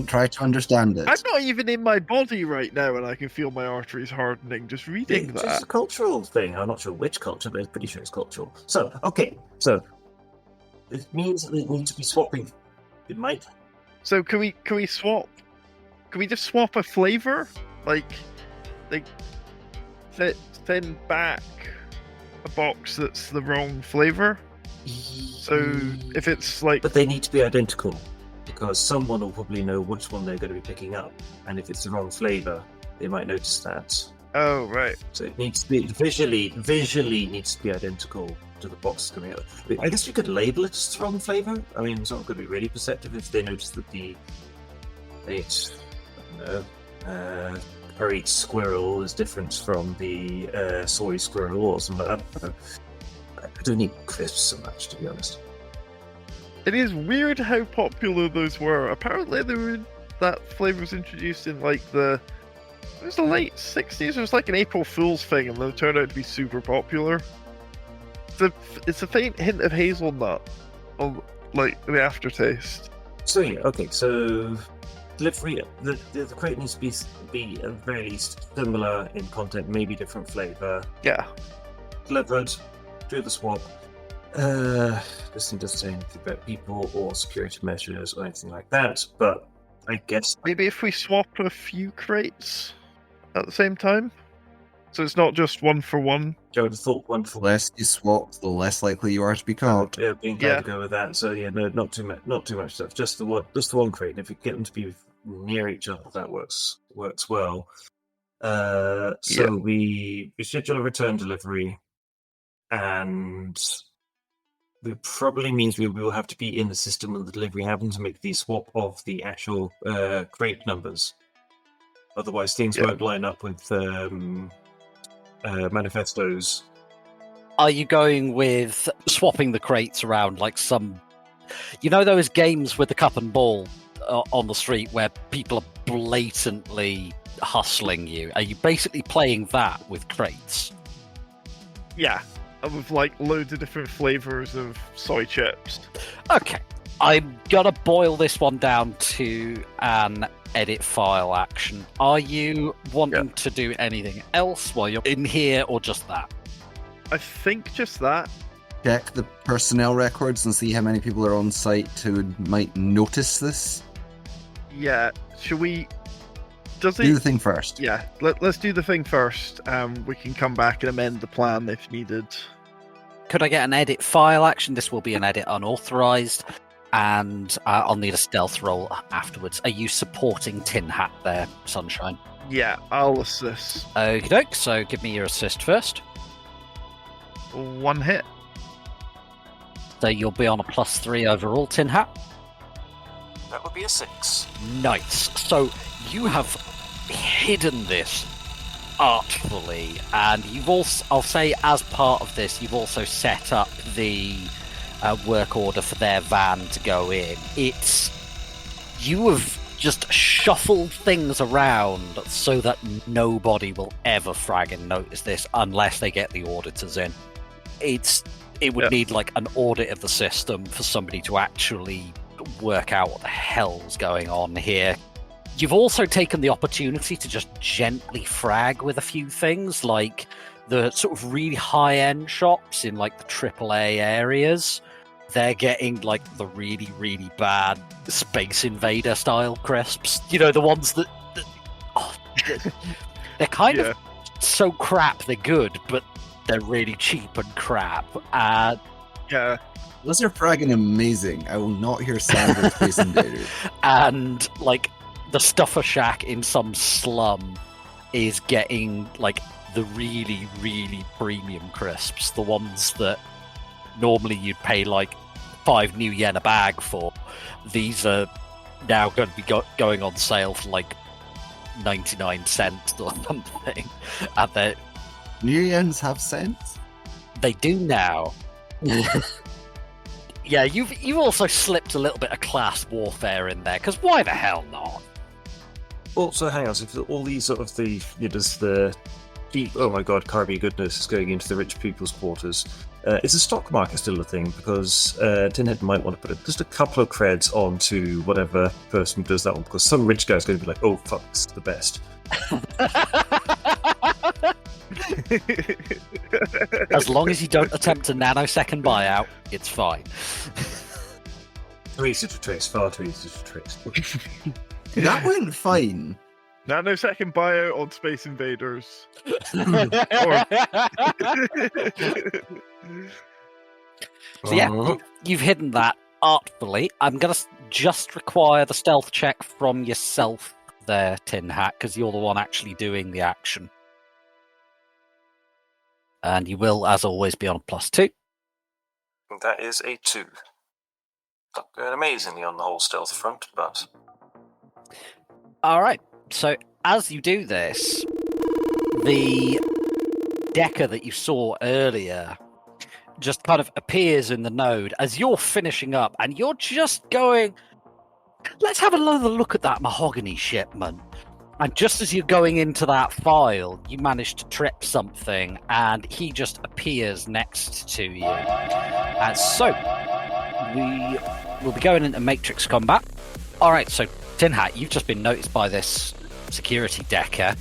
try to understand it. I'm not even in my body right now, and I can feel my arteries hardening just reading that. It's a cultural thing. I'm not sure which culture, but I'm pretty sure it's cultural. So, it means that they need to be swapping. It might. So can we swap? Can we just swap a flavor? Like send back a box that's the wrong flavor. So if it's like, but they need to be identical because someone will probably know which one they're going to be picking up, and if it's the wrong flavor, they might notice that. Oh right. So it needs to be visually needs to be identical after the box is coming out. I guess you could label it strong flavor. I mean, it's not going to be really perceptive if they notice that curried squirrel is different from the soy squirrel or something like that. I don't need crisps so much, to be honest. It is weird how popular those were. Apparently, that flavor was introduced in like it was the late 60s. It was like an April Fool's thing, and then it turned out to be super popular. It's a faint hint of hazelnut on like the aftertaste. So yeah, okay. So delivery, the crate needs to be at the very least similar in content, maybe different flavor. Yeah. Delivered, do the swap. This thing doesn't say anything about people or security measures or anything like that, but I guess Maybe if we swap a few crates at the same time, so it's not just one for one. I would have thought one The for less you swap, the less likely you are to be caught. yeah, being glad to go with that. So yeah, no, not too much stuff. Just the one crate. And if you get them to be near each other, that works well. So we schedule a return delivery, and it probably means we will have to be in the system when the delivery happens to make the swap of the actual crate numbers. Otherwise, things won't line up with manifestos. Are you going with swapping the crates around like some... You know those games with the cup and ball on the street where people are blatantly hustling you? Are you basically playing that with crates? Yeah, with like loads of different flavors of soy chips. Okay, I'm gonna boil this one down to an edit file action. Are you wanting to do anything else while you're in here, or just that? I think just that. Check the personnel records and see how many people are on site who might notice this. Yeah, should we... Do the thing first. Yeah, let's do the thing first. We can come back and amend the plan if needed. Could I get an edit file action? This will be an edit unauthorized, and I'll need a stealth roll afterwards. Are you supporting Tin Hat there, Sunshine? Yeah, I'll assist. Okie doke, so give me your assist first. One hit. So you'll be on a +3 overall, Tin Hat. That would be a 6. Nice. So you have hidden this artfully, and you've also, I'll say, as part of this, you've also set up the work order for their van to go in. You have just shuffled things around so that nobody will ever frag and notice this unless they get the auditors in. It would need like an audit of the system for somebody to actually work out what the hell's going on here. You've also taken the opportunity to just gently frag with a few things, like the sort of really high-end shops in like the AAA areas. They're getting like the really, really bad Space Invader style crisps. You know, the ones that they're kind of so crap they're good, but they're really cheap and crap. Yeah. Those are fragging amazing. I will not hear sound of Space Invaders. And like the Stuffer Shack in some slum is getting like the really, really premium crisps, the ones that normally you'd pay like 5 new yen a bag for. These are now going to be going on sale for like 99 cents or something. And New yens have cents? they do now. Yeah, you've also slipped a little bit of class warfare in there, because why the hell not? Also, hang on, so if all these sort of the oh my god, Carby goodness is going into the rich people's quarters. Is the stock market still a thing? Because Tinhead might want to put just a couple of creds onto whatever person does that one, because some rich guy's going to be like, oh fuck, this is the best. As long as you don't attempt a nanosecond buyout, it's fine. Too easy to trace, far too easy to trace. That went fine. Nanosecond buyout on Space Invaders. So yeah, you've hidden that artfully. I'm going to just require the stealth check from yourself there, Tin Hat, because you're the one actually doing the action. And you will, as always, be on a +2. That is a 2. Not going amazingly on the whole stealth front, but... Alright, so as you do this, the decker that you saw earlier just kind of appears in the node as you're finishing up, and you're just going, let's have another look at that mahogany shipment. And just as you're going into that file, you manage to trip something, and he just appears next to you. And so, we will be going into Matrix combat. Alright, so Tin Hat, you've just been noticed by this security decker.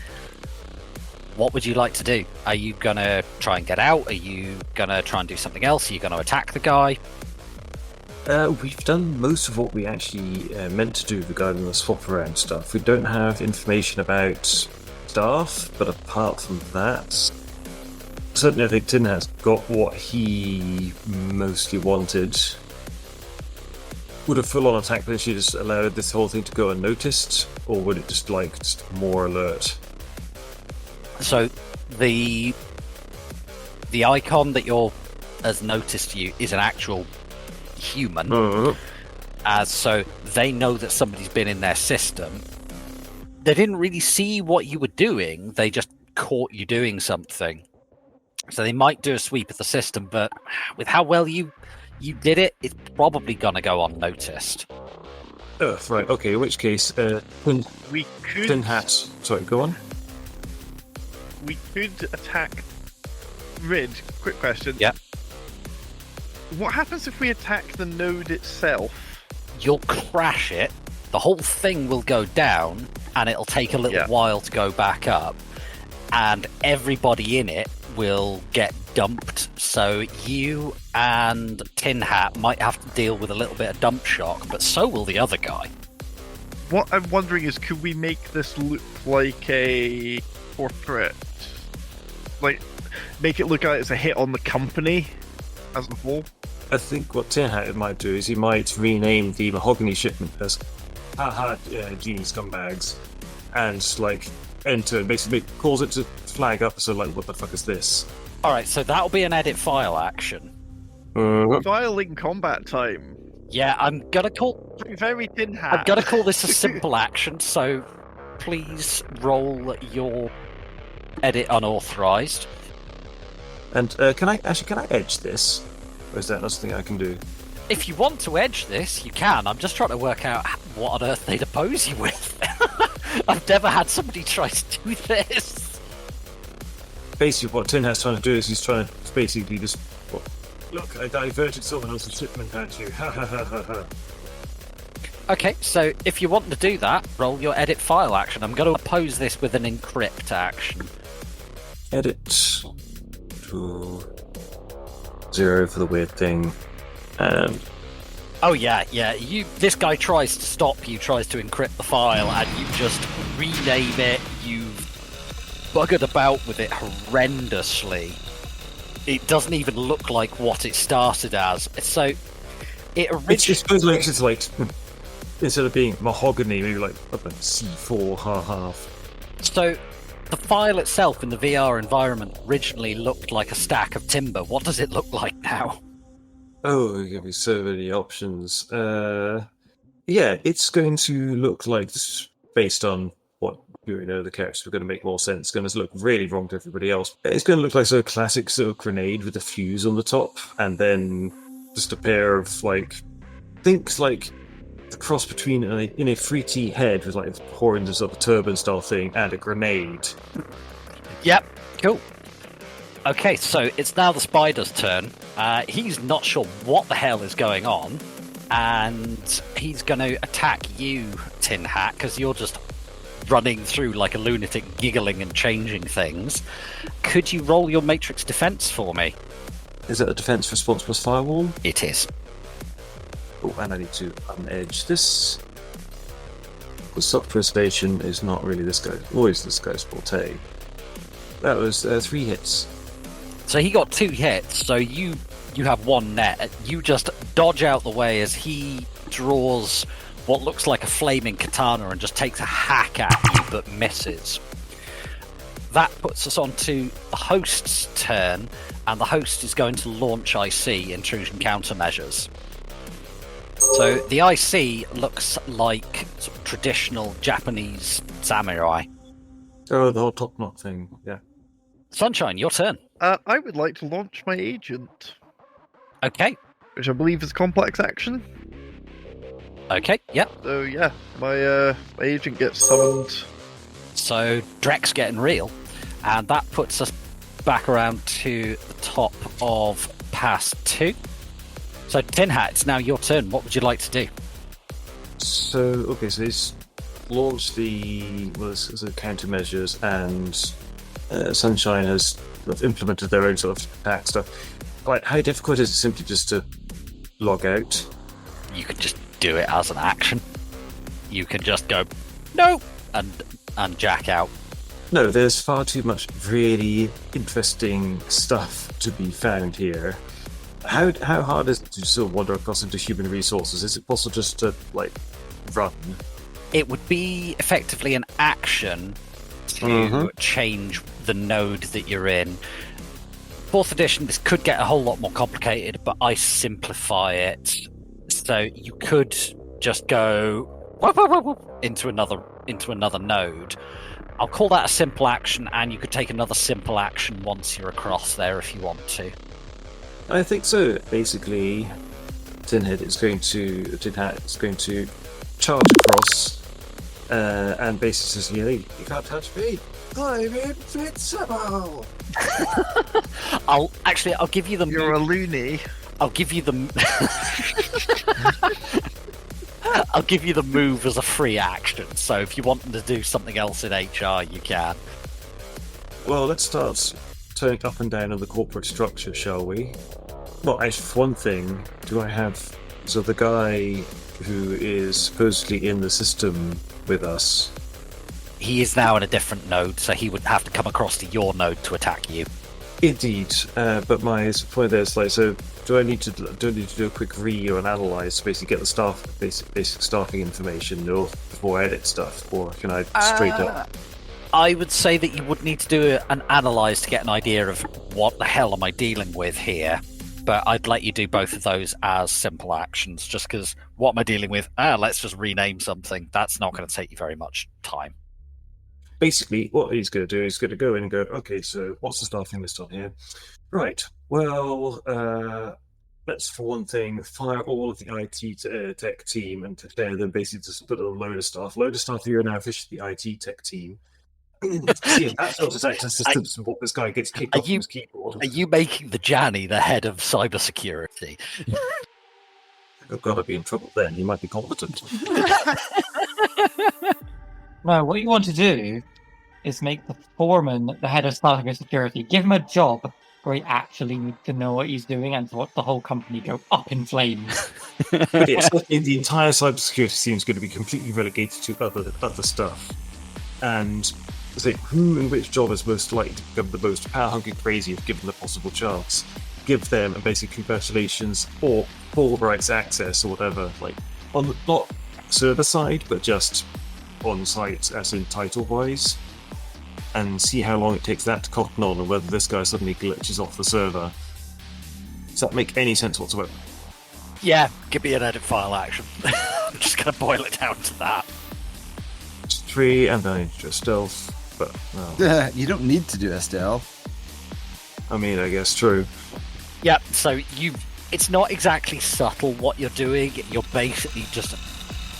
What would you like to do? Are you going to try and get out? Are you going to try and do something else? Are you going to attack the guy? We've done most of what we actually meant to do regarding the swap around stuff. We don't have information about staff, but apart from that, certainly I think Tin has got what he mostly wanted. Would a full-on attack literally just allowed this whole thing to go unnoticed, or would it just more alert? So the icon that has noticed you is an actual human, so they know that somebody's been in their system. They didn't really see what you were doing, they just caught you doing something. So they might do a sweep of the system, but with how well you did it, it's probably gonna go unnoticed. Oh, right, okay, in which case, We could Tin Hat... Sorry, go on. we could attack Rid. Quick question. Yeah. What happens if we attack the node itself? You'll crash it, the whole thing will go down, and it'll take a little while to go back up, and everybody in it will get dumped, so you and Tin Hat might have to deal with a little bit of dump shock, but so will the other guy. What I'm wondering is, could we make this look like a corporate... make it look like it's a hit on the company as a whole? I think what Tin Hat might do is he might rename the mahogany shipment as genie scumbags, and enter and basically cause it to flag up, so what the fuck is this? Alright, so that'll be an edit file action. Filing combat time. Yeah, I'm gonna call Very Tin Hat. I'm gonna call this a simple action, so please roll your edit unauthorized. And can I edge this? Or is that not something I can do? If you want to edge this, you can. I'm just trying to work out what on earth they'd oppose you with. I've never had somebody try to do this. Basically, what Tin Hat's trying to do is he's trying to basically just... Look, I diverted someone else's shipment at you. Ha ha ha ha ha. Okay, so if you want to do that, roll your edit file action. I'm going to oppose this with an encrypt action. Edit to 0 for the weird thing. Oh yeah. This guy tries to stop you, tries to encrypt the file, and you just rename it. You've buggered about with it horrendously. It doesn't even look like what it started as. So It's just instead of being mahogany, maybe C4 half. So the file itself in the VR environment originally looked like a stack of timber. What does it look like now? Oh, there give me so many options. Yeah, it's going to look like, based on what you know, the characters are going to make more sense. It's going to look really wrong to everybody else. It's going to look like a classic sort of grenade with a fuse on the top, and then just a pair of things like the cross between a 3T head with horns and sort of turban style thing and a grenade. Yep, cool. Okay, so it's now the spider's turn. He's not sure what the hell is going on, and he's going to attack you, Tin Hat, because you're just running through like a lunatic, giggling and changing things. Could you roll your matrix defense for me? Is that a defense response plus firewall? It is. Oh, and I need to unedge this. The self-preservation is not really this guy's forte. That was 3 hits. So he got 2 hits, so you have 1 net. You just dodge out the way as he draws what looks like a flaming katana and just takes a hack at you, but misses. that puts us on to the host's turn, and the host is going to launch IC, intrusion countermeasures. So the IC looks like sort of traditional Japanese samurai. Oh, the whole top knot thing, yeah. Sunshine, your turn. I would like to launch my agent, Okay. which I believe is complex action. Okay, yep. So yeah, my agent gets summoned. So Drek's getting real, and that puts us back around to the top of pass 2. So Tin Hat, it's now your turn. What would you like to do? So, okay, so he's launched the countermeasures, and Sunshine has sort of implemented their own sort of attack stuff. Like, how difficult is it simply just to log out? You can just do it as an action. You can just go, no, and jack out. No, there's far too much really interesting stuff to be found here. How hard is it to sort of wander across into human resources? Is it possible just to, like, run? It would be effectively an action to change the node that you're in. 4th edition, this could get a whole lot more complicated, but I simplify it. So you could just go into another node. I'll call that a simple action, and you could take another simple action once you're across there if you want to. I think so. Basically, Tin Hat is going to charge across, and basically says, "You can't touch me. I'm invincible." I'll give you the. You're a loony. I'll give you the. I'll give you the move as a free action. So if you want to do something else in HR, you can. Well, let's start turning up and down on the corporate structure, shall we? Well, actually, for one thing, do I have... So the guy who is supposedly in the system with us... He is now in a different node, so he would have to come across to your node to attack you. Indeed, but my point there is, like, so do I need to do a quick or an analyze to basically get the basic staffing information, or before I edit stuff, or can I straight up? I would say that you would need to do an analyze to get an idea of what the hell am I dealing with here. But I'd let you do both of those as simple actions, just because what am I dealing with? Let's just rename something. That's not going to take you very much time. Basically, what he's going to do is going to go in and go, okay, so what's the staffing list on here? Right, well, let's, for one thing, fire all of the IT tech team and declare them basically to put a load of staff. Load of staff who are now officially the IT tech team. See if that sort of access systems and what this guy gets kicked off his keyboard. Are you making the Janny the head of cybersecurity? I've got to be in trouble then. He might be competent. No, what you want to do is make the foreman the head of cybersecurity. Give him a job where he actually needs to know what he's doing and to watch the whole company go up in flames. Yes, the entire cybersecurity team is going to be completely relegated to other stuff. And say who and which job is most likely to become the most power-hungry crazy if given the possible chance. Give them a basic congratulations or full rights access or whatever, like on not server side, but just on site as in title wise, and see how long it takes that to cotton on and whether this guy suddenly glitches off the server. Does that make any sense whatsoever? Yeah, give me an edit file action. I'm just going to boil it down to that. 3 and then just stealth, but well, You don't need to do a stealth. I mean, I guess true. Yeah, so it's not exactly subtle what you're doing. You're basically just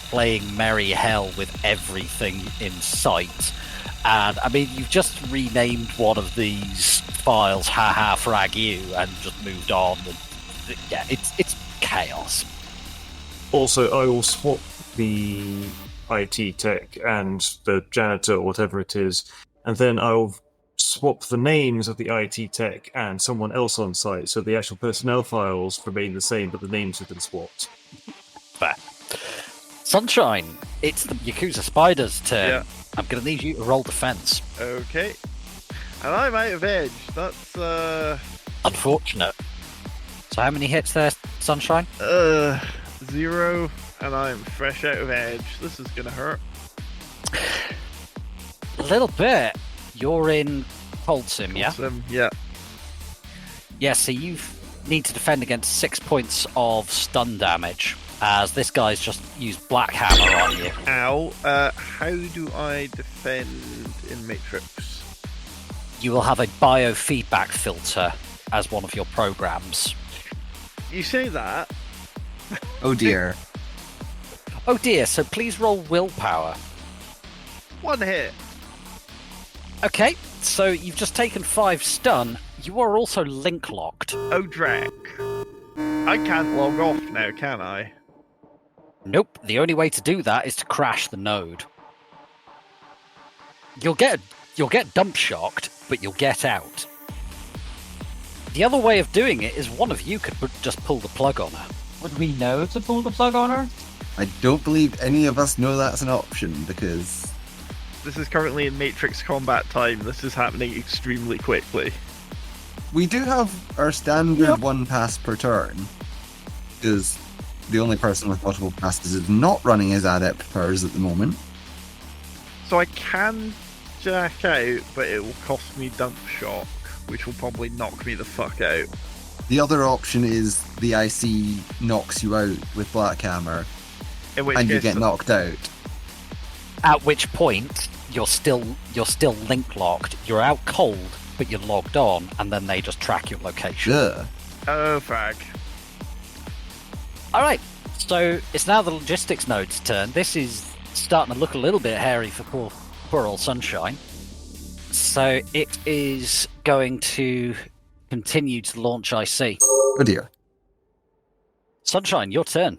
playing merry hell with everything in sight. And I mean, you've just renamed one of these files haha frag you and just moved on. And yeah, it's chaos. Also, I will swap the IT tech and the janitor or whatever it is, and then I'll swap the names of the IT tech and someone else on site, so the actual personnel files remain the same, but the names have been swapped. Fair. Sunshine, it's the Yakuza Spider's turn. Yeah. I'm going to need you to roll defense. Okay. And I'm out of edge. That's, Unfortunate. So how many hits there, Sunshine? 0, and I'm fresh out of edge. This is gonna hurt. A little bit. you're in Cold Sim, yeah? Awesome. Yeah. Yeah, so you need to defend against 6 points of stun damage, as this guy's just used Black Hammer on you. Ow. How do I defend in Matrix? You will have a biofeedback filter as one of your programs. You say that. Oh dear. Oh dear, so please roll willpower. 1 hit. Okay, so you've just taken 5 stun. You are also link locked. Oh, Drac. I can't log off now, can I? Nope, the only way to do that is to crash the node. You'll get dump shocked, but you'll get out. The other way of doing it is one of you could just pull the plug on her. Would we know to pull the plug on her? I don't believe any of us know that's an option because This is currently in Matrix combat time. This is happening extremely quickly. we do have our standard 1 pass per turn. Because the only person with multiple passes is not running his adept powers at the moment. So I can jack out, but it will cost me dump shock, which will probably knock me the fuck out. The other option is the IC knocks you out with Black Hammer, In which and you case, get knocked out. At which point you're still link locked. You're out cold, but you're logged on, and then they just track your location. Ugh. Oh, frag. All right, so it's now the logistics node's turn. This is starting to look a little bit hairy for poor old Sunshine. So it is going to continue to launch IC. Oh dear. Sunshine, your turn.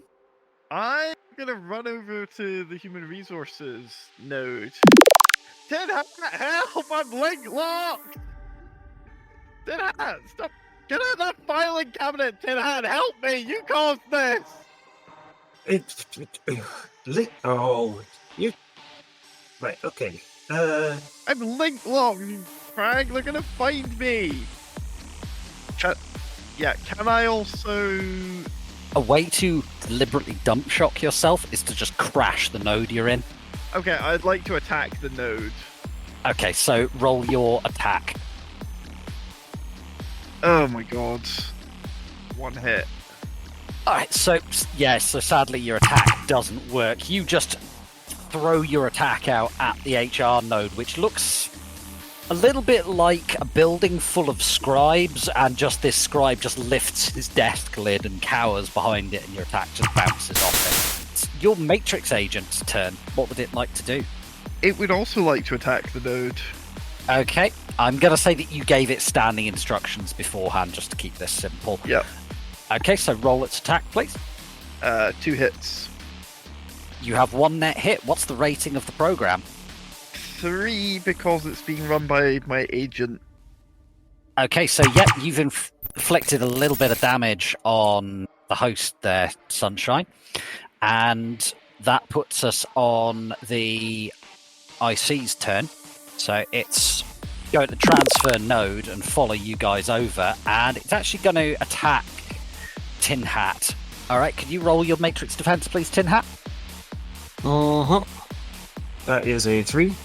I'm gonna run over to the human resources node. Tin Hat, help! I'm link locked! Tin Hat, stop! Get out of that filing cabinet, Tin Hat! Help me! You caused this! You. Right, okay. I'm link locked, you frag! They're gonna find me! Can I also... A way to deliberately dump shock yourself is to just crash the node you're in. Okay, I'd like to attack the node. Okay, so roll your attack. Oh my god. 1 hit. Alright, so sadly your attack doesn't work. You just throw your attack out at the HR node, which looks a little bit like a building full of scribes, and just this scribe just lifts his desk lid and cowers behind it, and your attack just bounces off it. It's your Matrix agent's turn. What would it like to do? It would also like to attack the node. Okay, I'm going to say that you gave it standing instructions beforehand, just to keep this simple. Yep. Okay, so roll its attack, please. 2 hits. You have 1 net hit. What's the rating of the program? 3 because it's being run by my agent. Okay, so you've inflicted a little bit of damage on the host there, Sunshine, and that puts us on the IC's turn. So it's going to transfer node and follow you guys over, and it's actually going to attack Tin Hat. All right, can you roll your Matrix defense, please, Tin Hat? Uh-huh. That is a 3.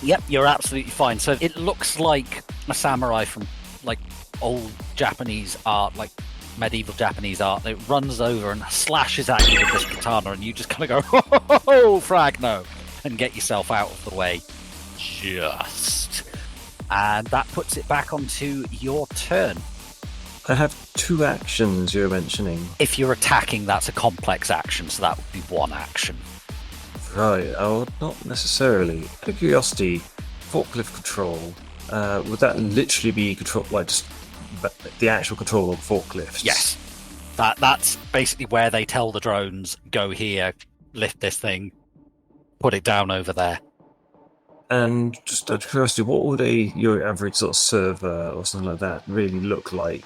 Yep, you're absolutely fine. So it looks like a samurai from like old Japanese art, like medieval Japanese art. It runs over and slashes at you with this katana, and you just kind of go, "Oh, frag no," and get yourself out of the way. Just. And that puts it back onto your turn. I have 2 actions you're mentioning. If you're attacking, that's a complex action, so that would be 1 action. Right, oh, not necessarily. Out of curiosity, forklift control, would that literally be control, like just the actual control of forklifts? Yes. That's basically where they tell the drones, go here, lift this thing, put it down over there. And just out of curiosity, what would your average sort of server or something like that really look like?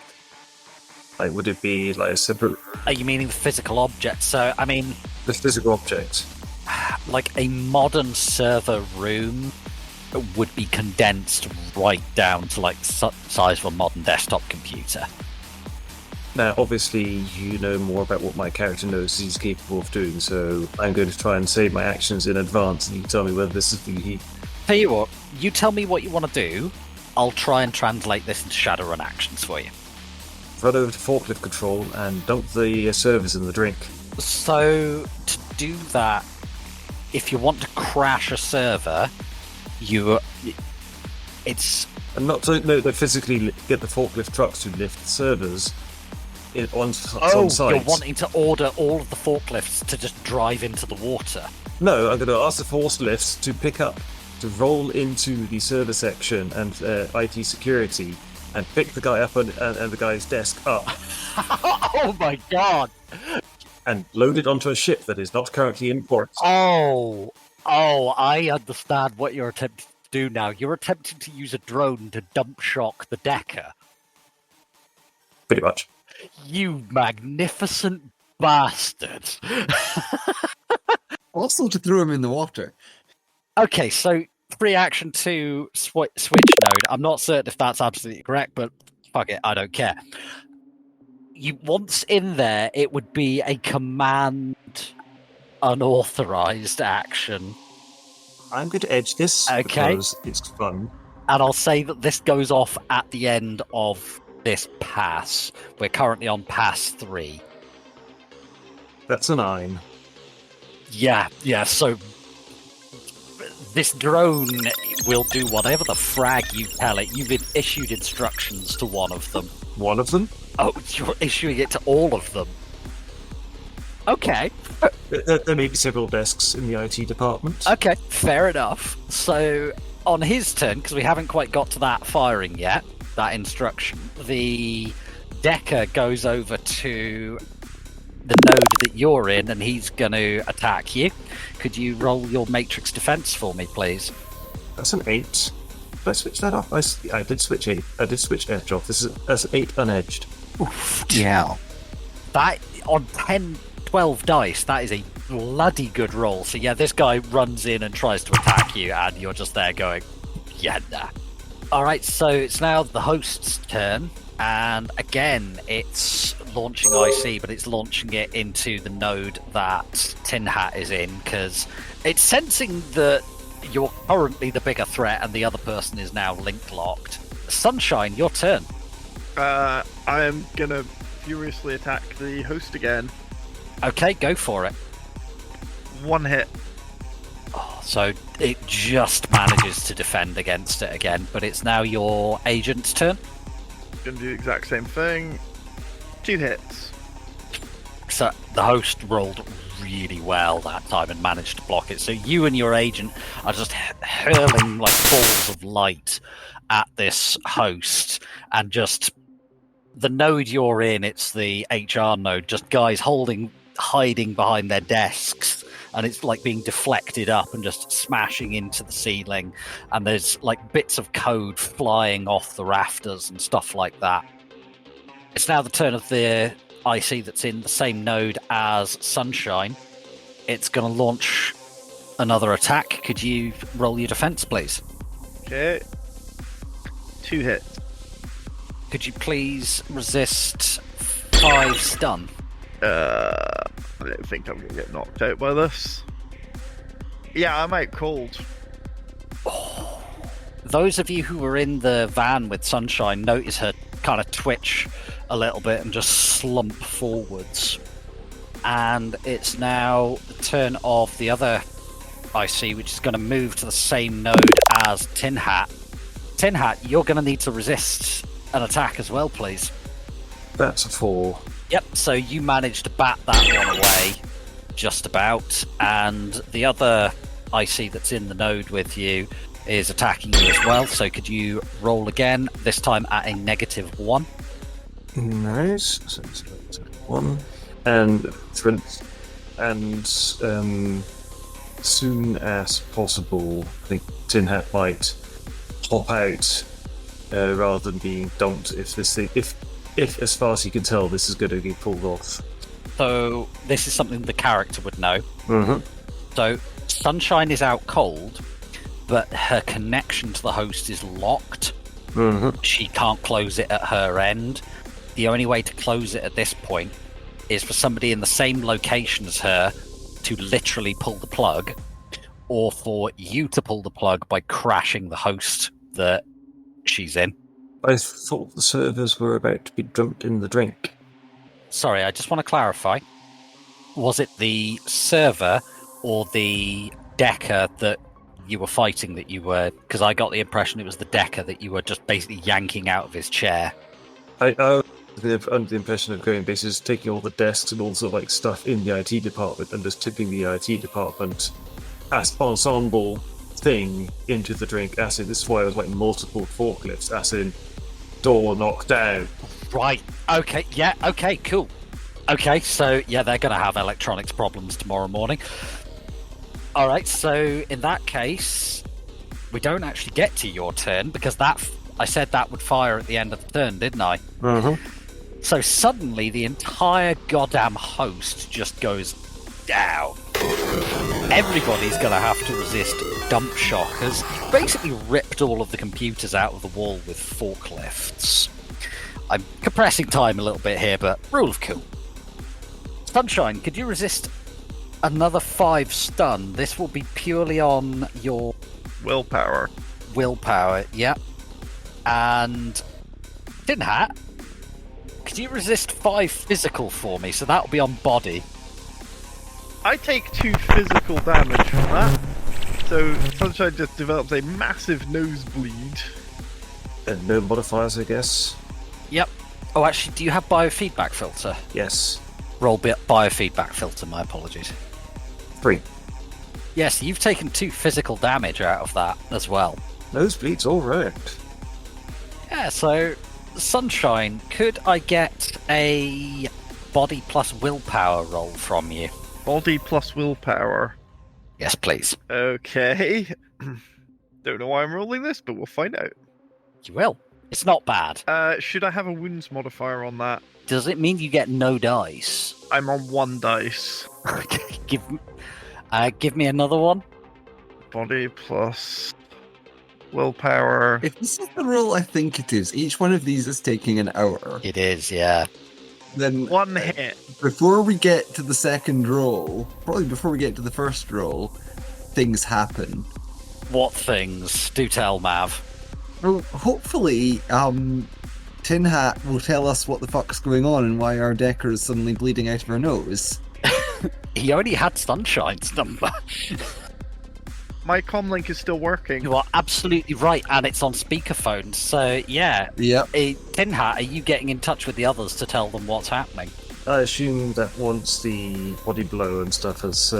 Like, would it be like a separate... Are you meaning the physical object? So, I mean... The physical object. Like a modern server room would be condensed right down to like size of a modern desktop computer. Now, obviously, you know more about what my character knows he's capable of doing, so I'm going to try and say my actions in advance, and you can tell me whether this is the Tell you what, you tell me what you want to do. I'll try and translate this into Shadowrun actions for you. Run over to forklift control and dump the servers in the drink. So, to do that, if you want to crash a server, it's... And not to no, they physically get the forklift trucks to lift the servers on site. You're wanting to order all of the forklifts to just drive into the water. No, I'm going to ask the force lifts to to roll into the server section and IT security and pick the guy up and the guy's desk up. Oh my god! And load it onto a ship that is not currently in port. Oh, I understand what you're attempting to do now. You're attempting to use a drone to dump shock the Decker. Pretty much. You magnificent bastard. Also to throw him in the water. Okay, so free action to switch node. I'm not certain if that's absolutely correct, but fuck it, I don't care. Once in there, it would be a command unauthorized action. I'm going to edge this because it's fun. And I'll say that this goes off at the end of this pass. We're currently on pass 3. That's a 9. Yeah, so this drone will do whatever the frag you tell it. You've issued instructions to one of them. One of them? Oh, you're issuing it to all of them. Okay. There may be several desks in the IT department. Okay, fair enough. So, on his turn, because we haven't quite got to that firing yet, that instruction, the Decker goes over to the node that you're in, and he's going to attack you. Could you roll your matrix defense for me, please? That's an 8. Did I switch that off? I did switch 8. I did switch edge off. That's an 8 unedged. Oof, yeah. That, on 10, 12 dice, that is a bloody good roll. So yeah, this guy runs in and tries to attack you, and you're just there going, yeah, nah. Alright, so it's now the host's turn. And again, it's launching IC, but it's launching it into the node that Tin Hat is in, because it's sensing that you're currently the bigger threat and the other person is now link-locked. Sunshine, your turn. I am going to furiously attack the host again. Okay, go for it. 1 hit. Oh, so it just manages to defend against it again, but it's now your agent's turn. Gonna do the exact same thing. 2 hits. So the host rolled really well that time and managed to block it. So you and your agent are just hurling like balls of light at this host, and just the node you're in, it's the HR node, just guys hiding behind their desks, and it's like being deflected up and just smashing into the ceiling, and there's like bits of code flying off the rafters and stuff like that. It's now the turn of the IC that's in the same node as Sunshine. It's going to launch another attack. Could you roll your defense, please? Okay. 2 hits. Could you please resist 5 stun? I don't think I'm gonna get knocked out by this. Yeah, I'm out cold. Oh. Those of you who were in the van with Sunshine notice her kind of twitch a little bit and just slump forwards. And it's now the turn of the other IC, which is going to move to the same node as Tin Hat. Tin Hat, you're going to need to resist an attack as well, please. That's a 4. Yep, so you managed to bat that one away, just about, and the other IC that's in the node with you is attacking you as well, so could you roll again, this time at a -1? Nice. So it's 1. And soon as possible, I think Tin Hat might hop out rather than being dumped if as far as you can tell, this is going to be pulled off. So this is something the character would know. Mm-hmm. So Sunshine is out cold, but her connection to the host is locked. Mm-hmm. She can't close it at her end. The only way to close it at this point is for somebody in the same location as her to literally pull the plug, or for you to pull the plug by crashing the host that she's in. I thought the servers were about to be dumped in the drink. Sorry, I just want to clarify. Was it the server or the decker that you were fighting that you were... Because I got the impression it was the decker that you were just basically yanking out of his chair. I was under the impression of going basically just taking all the desks and all sort of like stuff in the IT department and just tipping the IT department as ensemble thing into the drink. As in, this is why I was like multiple forklifts, as in door knocked down. Right. Okay. Yeah. Okay. Cool. Okay. So yeah, they're going to have electronics problems tomorrow morning. All right. So in that case, we don't actually get to your turn because I said that would fire at the end of the turn, didn't I? Mm-hmm. So suddenly the entire goddamn host just goes down. Everybody's going to have to resist dump shockers. Basically ripped all of the computers out of the wall with forklifts. I'm compressing time a little bit here, but rule of cool. Sunshine, could you resist another 5 stun? This will be purely on your... Willpower. Willpower, yeah. And... Tin Hat, could you resist 5 physical for me? So that'll be on body. I take 2 physical damage from that. So Sunshine just develops a massive nosebleed. And no modifiers, I guess. Yep. Oh, actually, do you have biofeedback filter? Yes. Roll biofeedback filter, my apologies. 3. Yes, you've taken 2 physical damage out of that as well. Nosebleeds, all right. Yeah, so, Sunshine, could I get a body plus willpower roll from you? Body plus willpower. Yes, please. Okay. Don't know why I'm rolling this, but we'll find out. You will. It's not bad. Should I have a wounds modifier on that? Does it mean you get no dice? I'm on 1 dice. Give me another one. Body plus willpower. If this is the roll I think it is, each one of these is taking an hour. It is, yeah. Then 1 hit. before we get to the second roll, probably before we get to the first roll, things happen. What things? Do tell, Mav. Well, hopefully, Tin Hat will tell us what the fuck's going on and why our Decker is suddenly bleeding out of her nose. He only had Sunshine's number. My comlink is still working. You are absolutely right, and it's on speakerphone. So, yeah. Yep. Tin Hat, are you getting in touch with the others to tell them what's happening? I assume that once the body blow and stuff has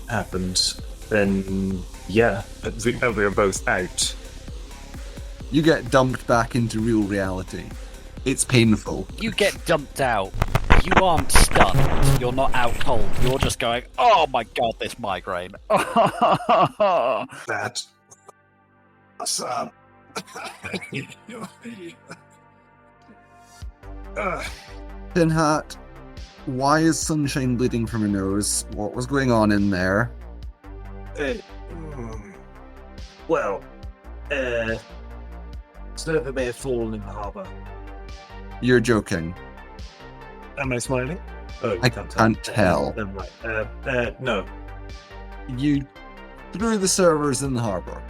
happened, then yeah, we're both out. You get dumped back into real reality. It's painful. You get dumped out. You aren't stunned. You're not out cold. You're just going, oh my god, this migraine. That's awesome. Tin Hat, why is Sunshine bleeding from her nose? What was going on in there? Well, server may have fallen in the harbour. You're joking. Am I smiling? Oh, I can't tell. Right. No. You threw the servers in the harbour.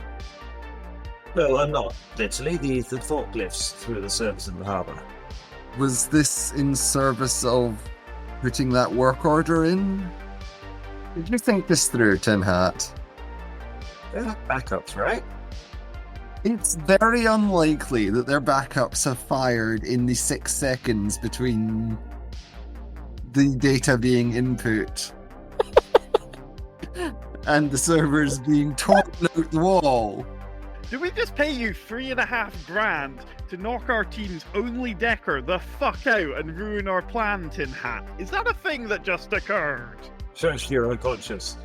No, I'm not. Literally, the forklifts through the servers in the harbour. Was this in service of putting that work order in? Did you think this through, Tin Hat? Backups, right? It's very unlikely that their backups have fired in the 6 seconds between the data being input and the servers being torn out the wall. Did we just pay you $3,500 to knock our team's only Decker the fuck out and ruin our plan, Tin Hat? Is that a thing that just occurred? Shush, you're unconscious.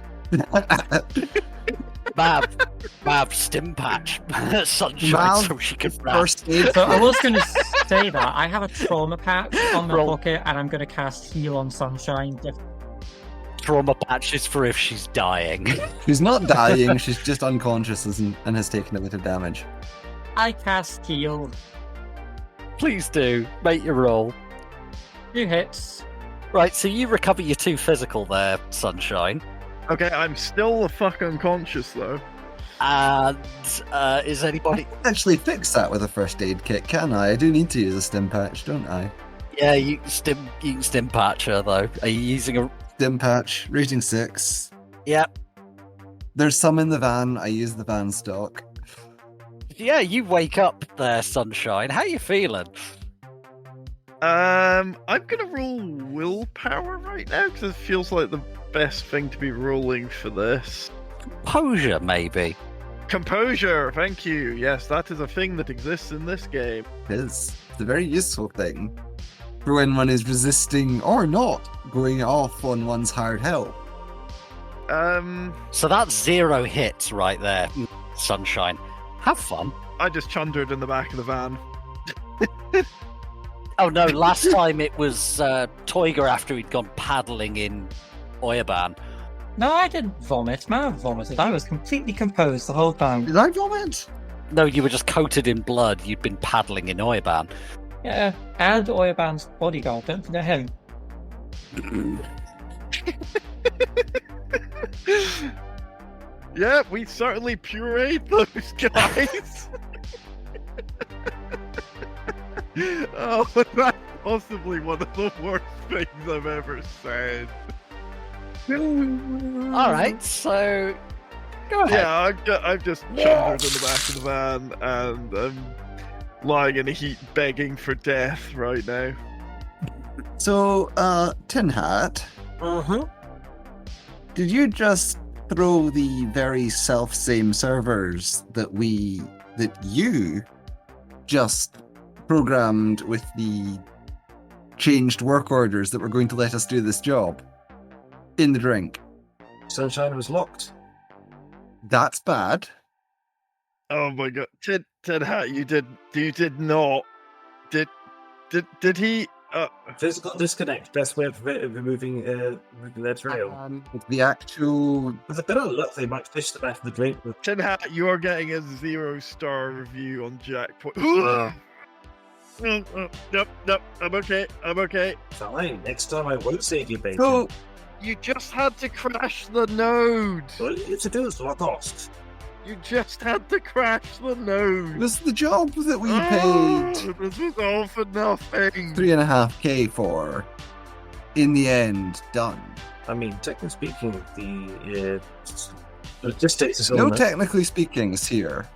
Mav, stim patch Sunshine Mav, so she can rap. First aid. So I was going to say that I have a trauma patch on my pocket, and I'm going to cast heal on Sunshine. Trauma patch is for if she's dying. She's not dying, she's just unconscious and has taken a bit of damage. I cast heal. Please do. Make your roll. 2 hits. Right, so you recover your 2 physical there, Sunshine. Okay, I'm still the fuck unconscious though. And is anybody? Actually, fix that with a first aid kit, can I? I do need to use a stim patch, don't I? Yeah, you can stim patch her though. Are you using a? Stim patch, rating 6. Yep. There's some in the van. I use the van stock. Yeah, you wake up there, Sunshine. How you feeling? I'm gonna roll willpower right now because it feels like the best thing to be rolling for this. Composure, maybe. Composure, thank you. Yes, that is a thing that exists in this game. It's a very useful thing for when one is resisting or not going off on one's hard health. So that's 0 hits right there, Sunshine. Have fun. I just chundered in the back of the van. Oh no, last time it was Toiger after he'd gone paddling in Oyaban. No, I didn't vomit. Man, vomited. I was completely composed the whole time. Did I vomit? No, you were just coated in blood. You'd been paddling in Oyaban. Yeah, and Oyaban's bodyguard. Don't forget him. Yeah, we certainly pureed those guys. Oh, that's possibly one of the worst things I've ever said. All right, so go ahead. Yeah, I've just chundered in the back of the van and I'm lying in a heap begging for death right now. So, Tin Hat, Uh-huh. did you just throw the very self-same servers that you just programmed with the changed work orders that were going to let us do this job in the drink? Sunshine was locked. That's bad. Oh my god, Tin Hat, you did not. Did he? Physical disconnect. Best way of removing their trail. The actual... With a bit of luck, they might fish the back of the drink with. Tin Hat, you are getting a 0-star review on Jackpot. Nope, I'm okay. Fine. Next time I won't save you, baby. So, You just had to crash the node. All you need to do is log off. You just had to crash the node. this is the job that we Oh, paid this was all for nothing. 3.5k for. In the end, done. I mean, technically speaking, the logistics is No on technically speakings here.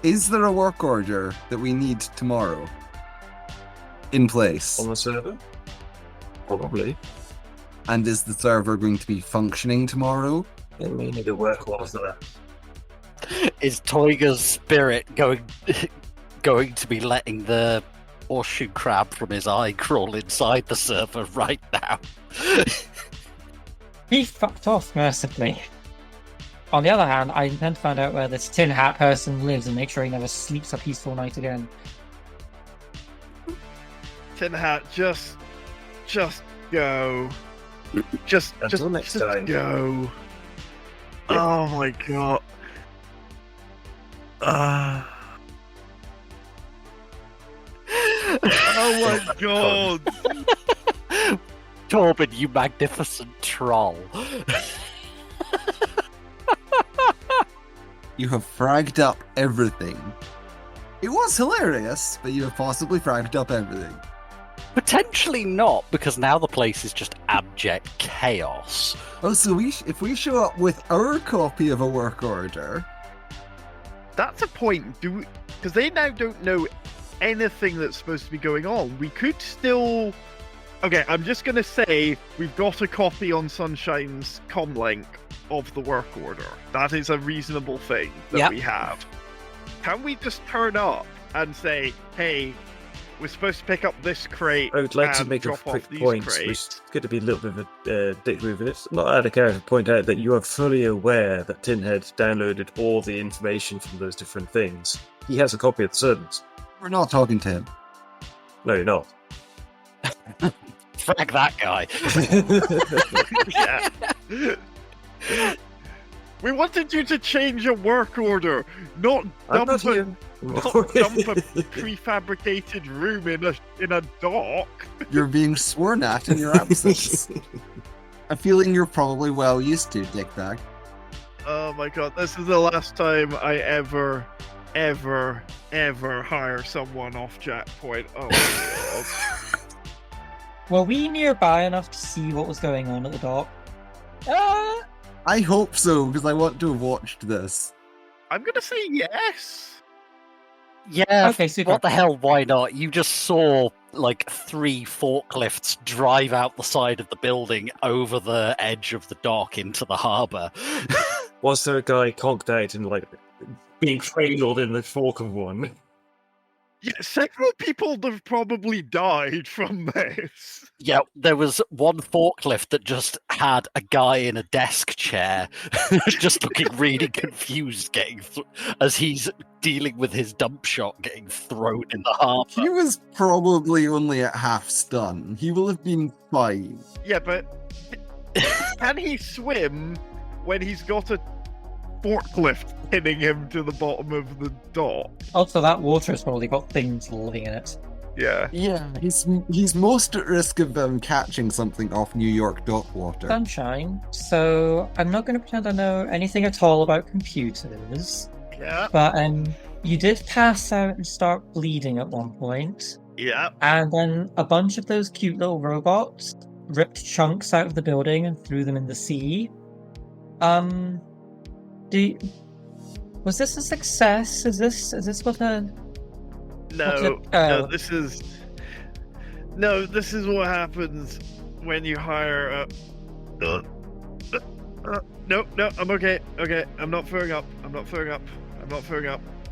Is there a work order that we need tomorrow in place? on the server. Probably. And is the server going to be functioning tomorrow? They may need to work while that. Is Toiger's spirit going to be letting the horseshoe crab from his eye crawl inside the server right now? He fucked off mercifully. On the other hand, I intend to find out where this Tin Hat person lives and make sure he never sleeps a peaceful night again. Tin Hat, just go. Just next just time. go. Oh my god. Oh my god. Torben, you magnificent troll. You have fragged up everything. It was hilarious, but you have possibly fragged up everything. Potentially not, because now the place is just abject chaos. Oh, so if we show up with our copy of a work order... That's a point. Because they now don't know anything that's supposed to be going on. We could still... Okay, I'm just going to say we've got a copy on Sunshine's comlink of the work order. That is a reasonable thing that we have. Can we just turn up and say, hey, we're supposed to pick up this crate I would like to and make a drop quick off these point, crates? which is going to be a little bit of a dick move, and it's not out of character to point out that you are fully aware that Tinhead downloaded all the information from those different things. He has a copy of the servers. We're not talking to him. No, you're not. Frag that guy. Yeah. We wanted you to change your work order, not I'm dump not a, here. not dump a prefabricated room in a dock. You're being sworn at in your absence. A feeling you're probably well used to, Dickbag. Oh my god, this is the last time I ever hire someone off Jackpoint. Oh my god. Were we nearby enough to see what was going on at the dock? I hope so, because I want to have watched this. I'm gonna say yes. Yeah, Okay, super. what the hell, why not? You just saw, like, 3 forklifts drive out the side of the building over the edge of the dock into the harbour. Was there a guy conked out and, like, being cradled in the fork of one? Yeah, several people have probably died from this. Yeah, there was one forklift that just had a guy in a desk chair, just looking really confused, as he's dealing with his dump shot getting thrown in the harbour. He was probably only at half stun. He will have been fine. Yeah, but can he swim when he's got a forklift pinning him to the bottom of the dock? Also, that water has probably got things living in it. Yeah. Yeah, he's most at risk of catching something off New York dock water. Sunshine. So, I'm not going to pretend I know anything at all about computers. Yeah. But you did pass out and start bleeding at one point. Yeah. And then a bunch of those cute little robots ripped chunks out of the building and threw them in the sea. Was this a success? Is this what a... No, this is what happens when you hire a... No, I'm okay. Okay, I'm not throwing up.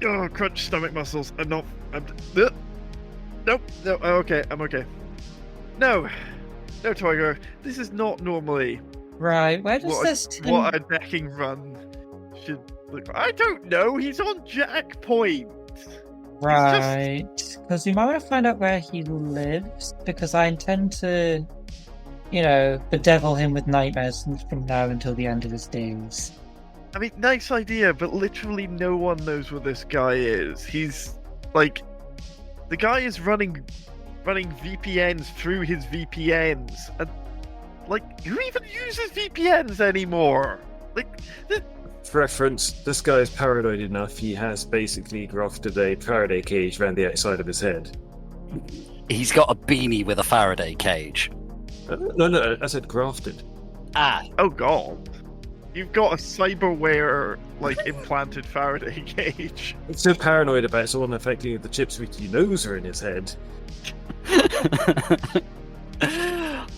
Oh, crunch stomach muscles. Nope. Okay, I'm okay. No, Tiger. This is not normally Right, where does what a decking run should look like. I don't know. He's on Jackpoint. Right, because we might want to find out where he lives, because I intend to, bedevil him with nightmares from now until the end of his days. I mean, nice idea, but literally no one knows where this guy is. He's, like... The guy is running VPNs through his VPNs. And, like, who even uses VPNs anymore? Like... For reference, this guy is paranoid enough, he has basically grafted a Faraday cage around the outside of his head. He's got a beanie with a Faraday cage. No, I said grafted. Ah. Oh god. You've got a cyberware, like, implanted Faraday cage. He's so paranoid about someone affecting the chips which he knows are in his head.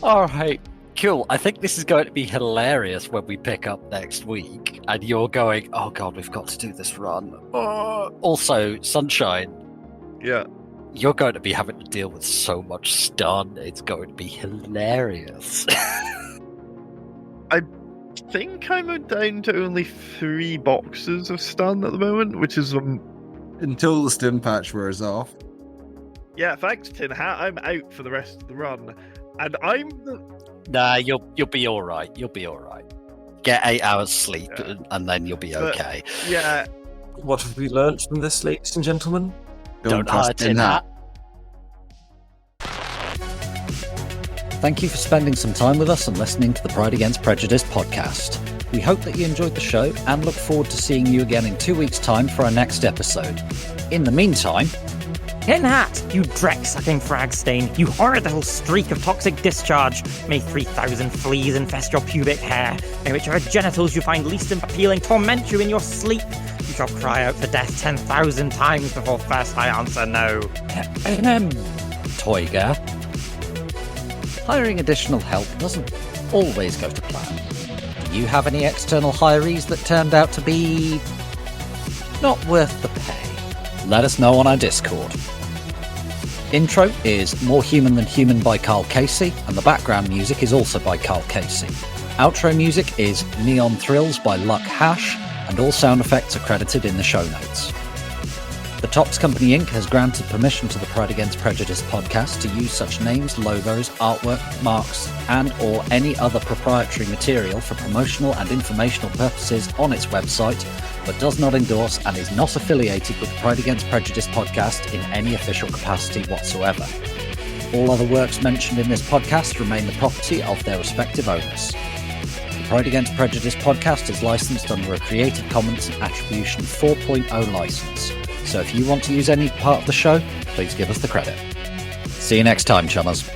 Alright, cool. I think this is going to be hilarious when we pick up next week, and you're going, oh god, we've got to do this run. Also, Sunshine. Yeah. You're going to be having to deal with so much stun. It's going to be hilarious. I think I'm down to only 3 boxes of stun at the moment, which is until the stim patch wears off. Yeah, thanks, Tin Hat. I'm out for the rest of the run, and I'm the... Nah, you'll be all right. You'll be all right. Get 8 hours sleep, and then you'll be okay. Yeah. What have we learnt from this, ladies and gentlemen? Don't hire Tin Hat. Thank you for spending some time with us and listening to the Pride Against Prejudice podcast. We hope that you enjoyed the show and look forward to seeing you again in 2 weeks' time for our next episode. In the meantime... Tin Hat, you dreck-sucking frag stain, you horrid little streak of toxic discharge. May 3,000 fleas infest your pubic hair. May whichever genitals you find least appealing torment you in your sleep. You shall cry out for death 10,000 times before first I answer no. Toyga. Hiring additional help doesn't always go to plan. Do you have any external hirees that turned out to be not worth the pay? Let us know on our Discord. Intro is More Human Than Human by Karl Casey, and the background music is also by Karl Casey. Outro music is Neon Thrills by Luck Hash, and all sound effects are credited in the show notes. The Tops Company Inc. has granted permission to the Pride Against Prejudice podcast to use such names, logos, artwork, marks, and or any other proprietary material for promotional and informational purposes on its website, but does not endorse and is not affiliated with the Pride Against Prejudice podcast in any official capacity whatsoever. All other works mentioned in this podcast remain the property of their respective owners. Pride Against Prejudice podcast is licensed under a Creative Commons Attribution 4.0 license. So if you want to use any part of the show, please give us the credit. See you next time, chummers.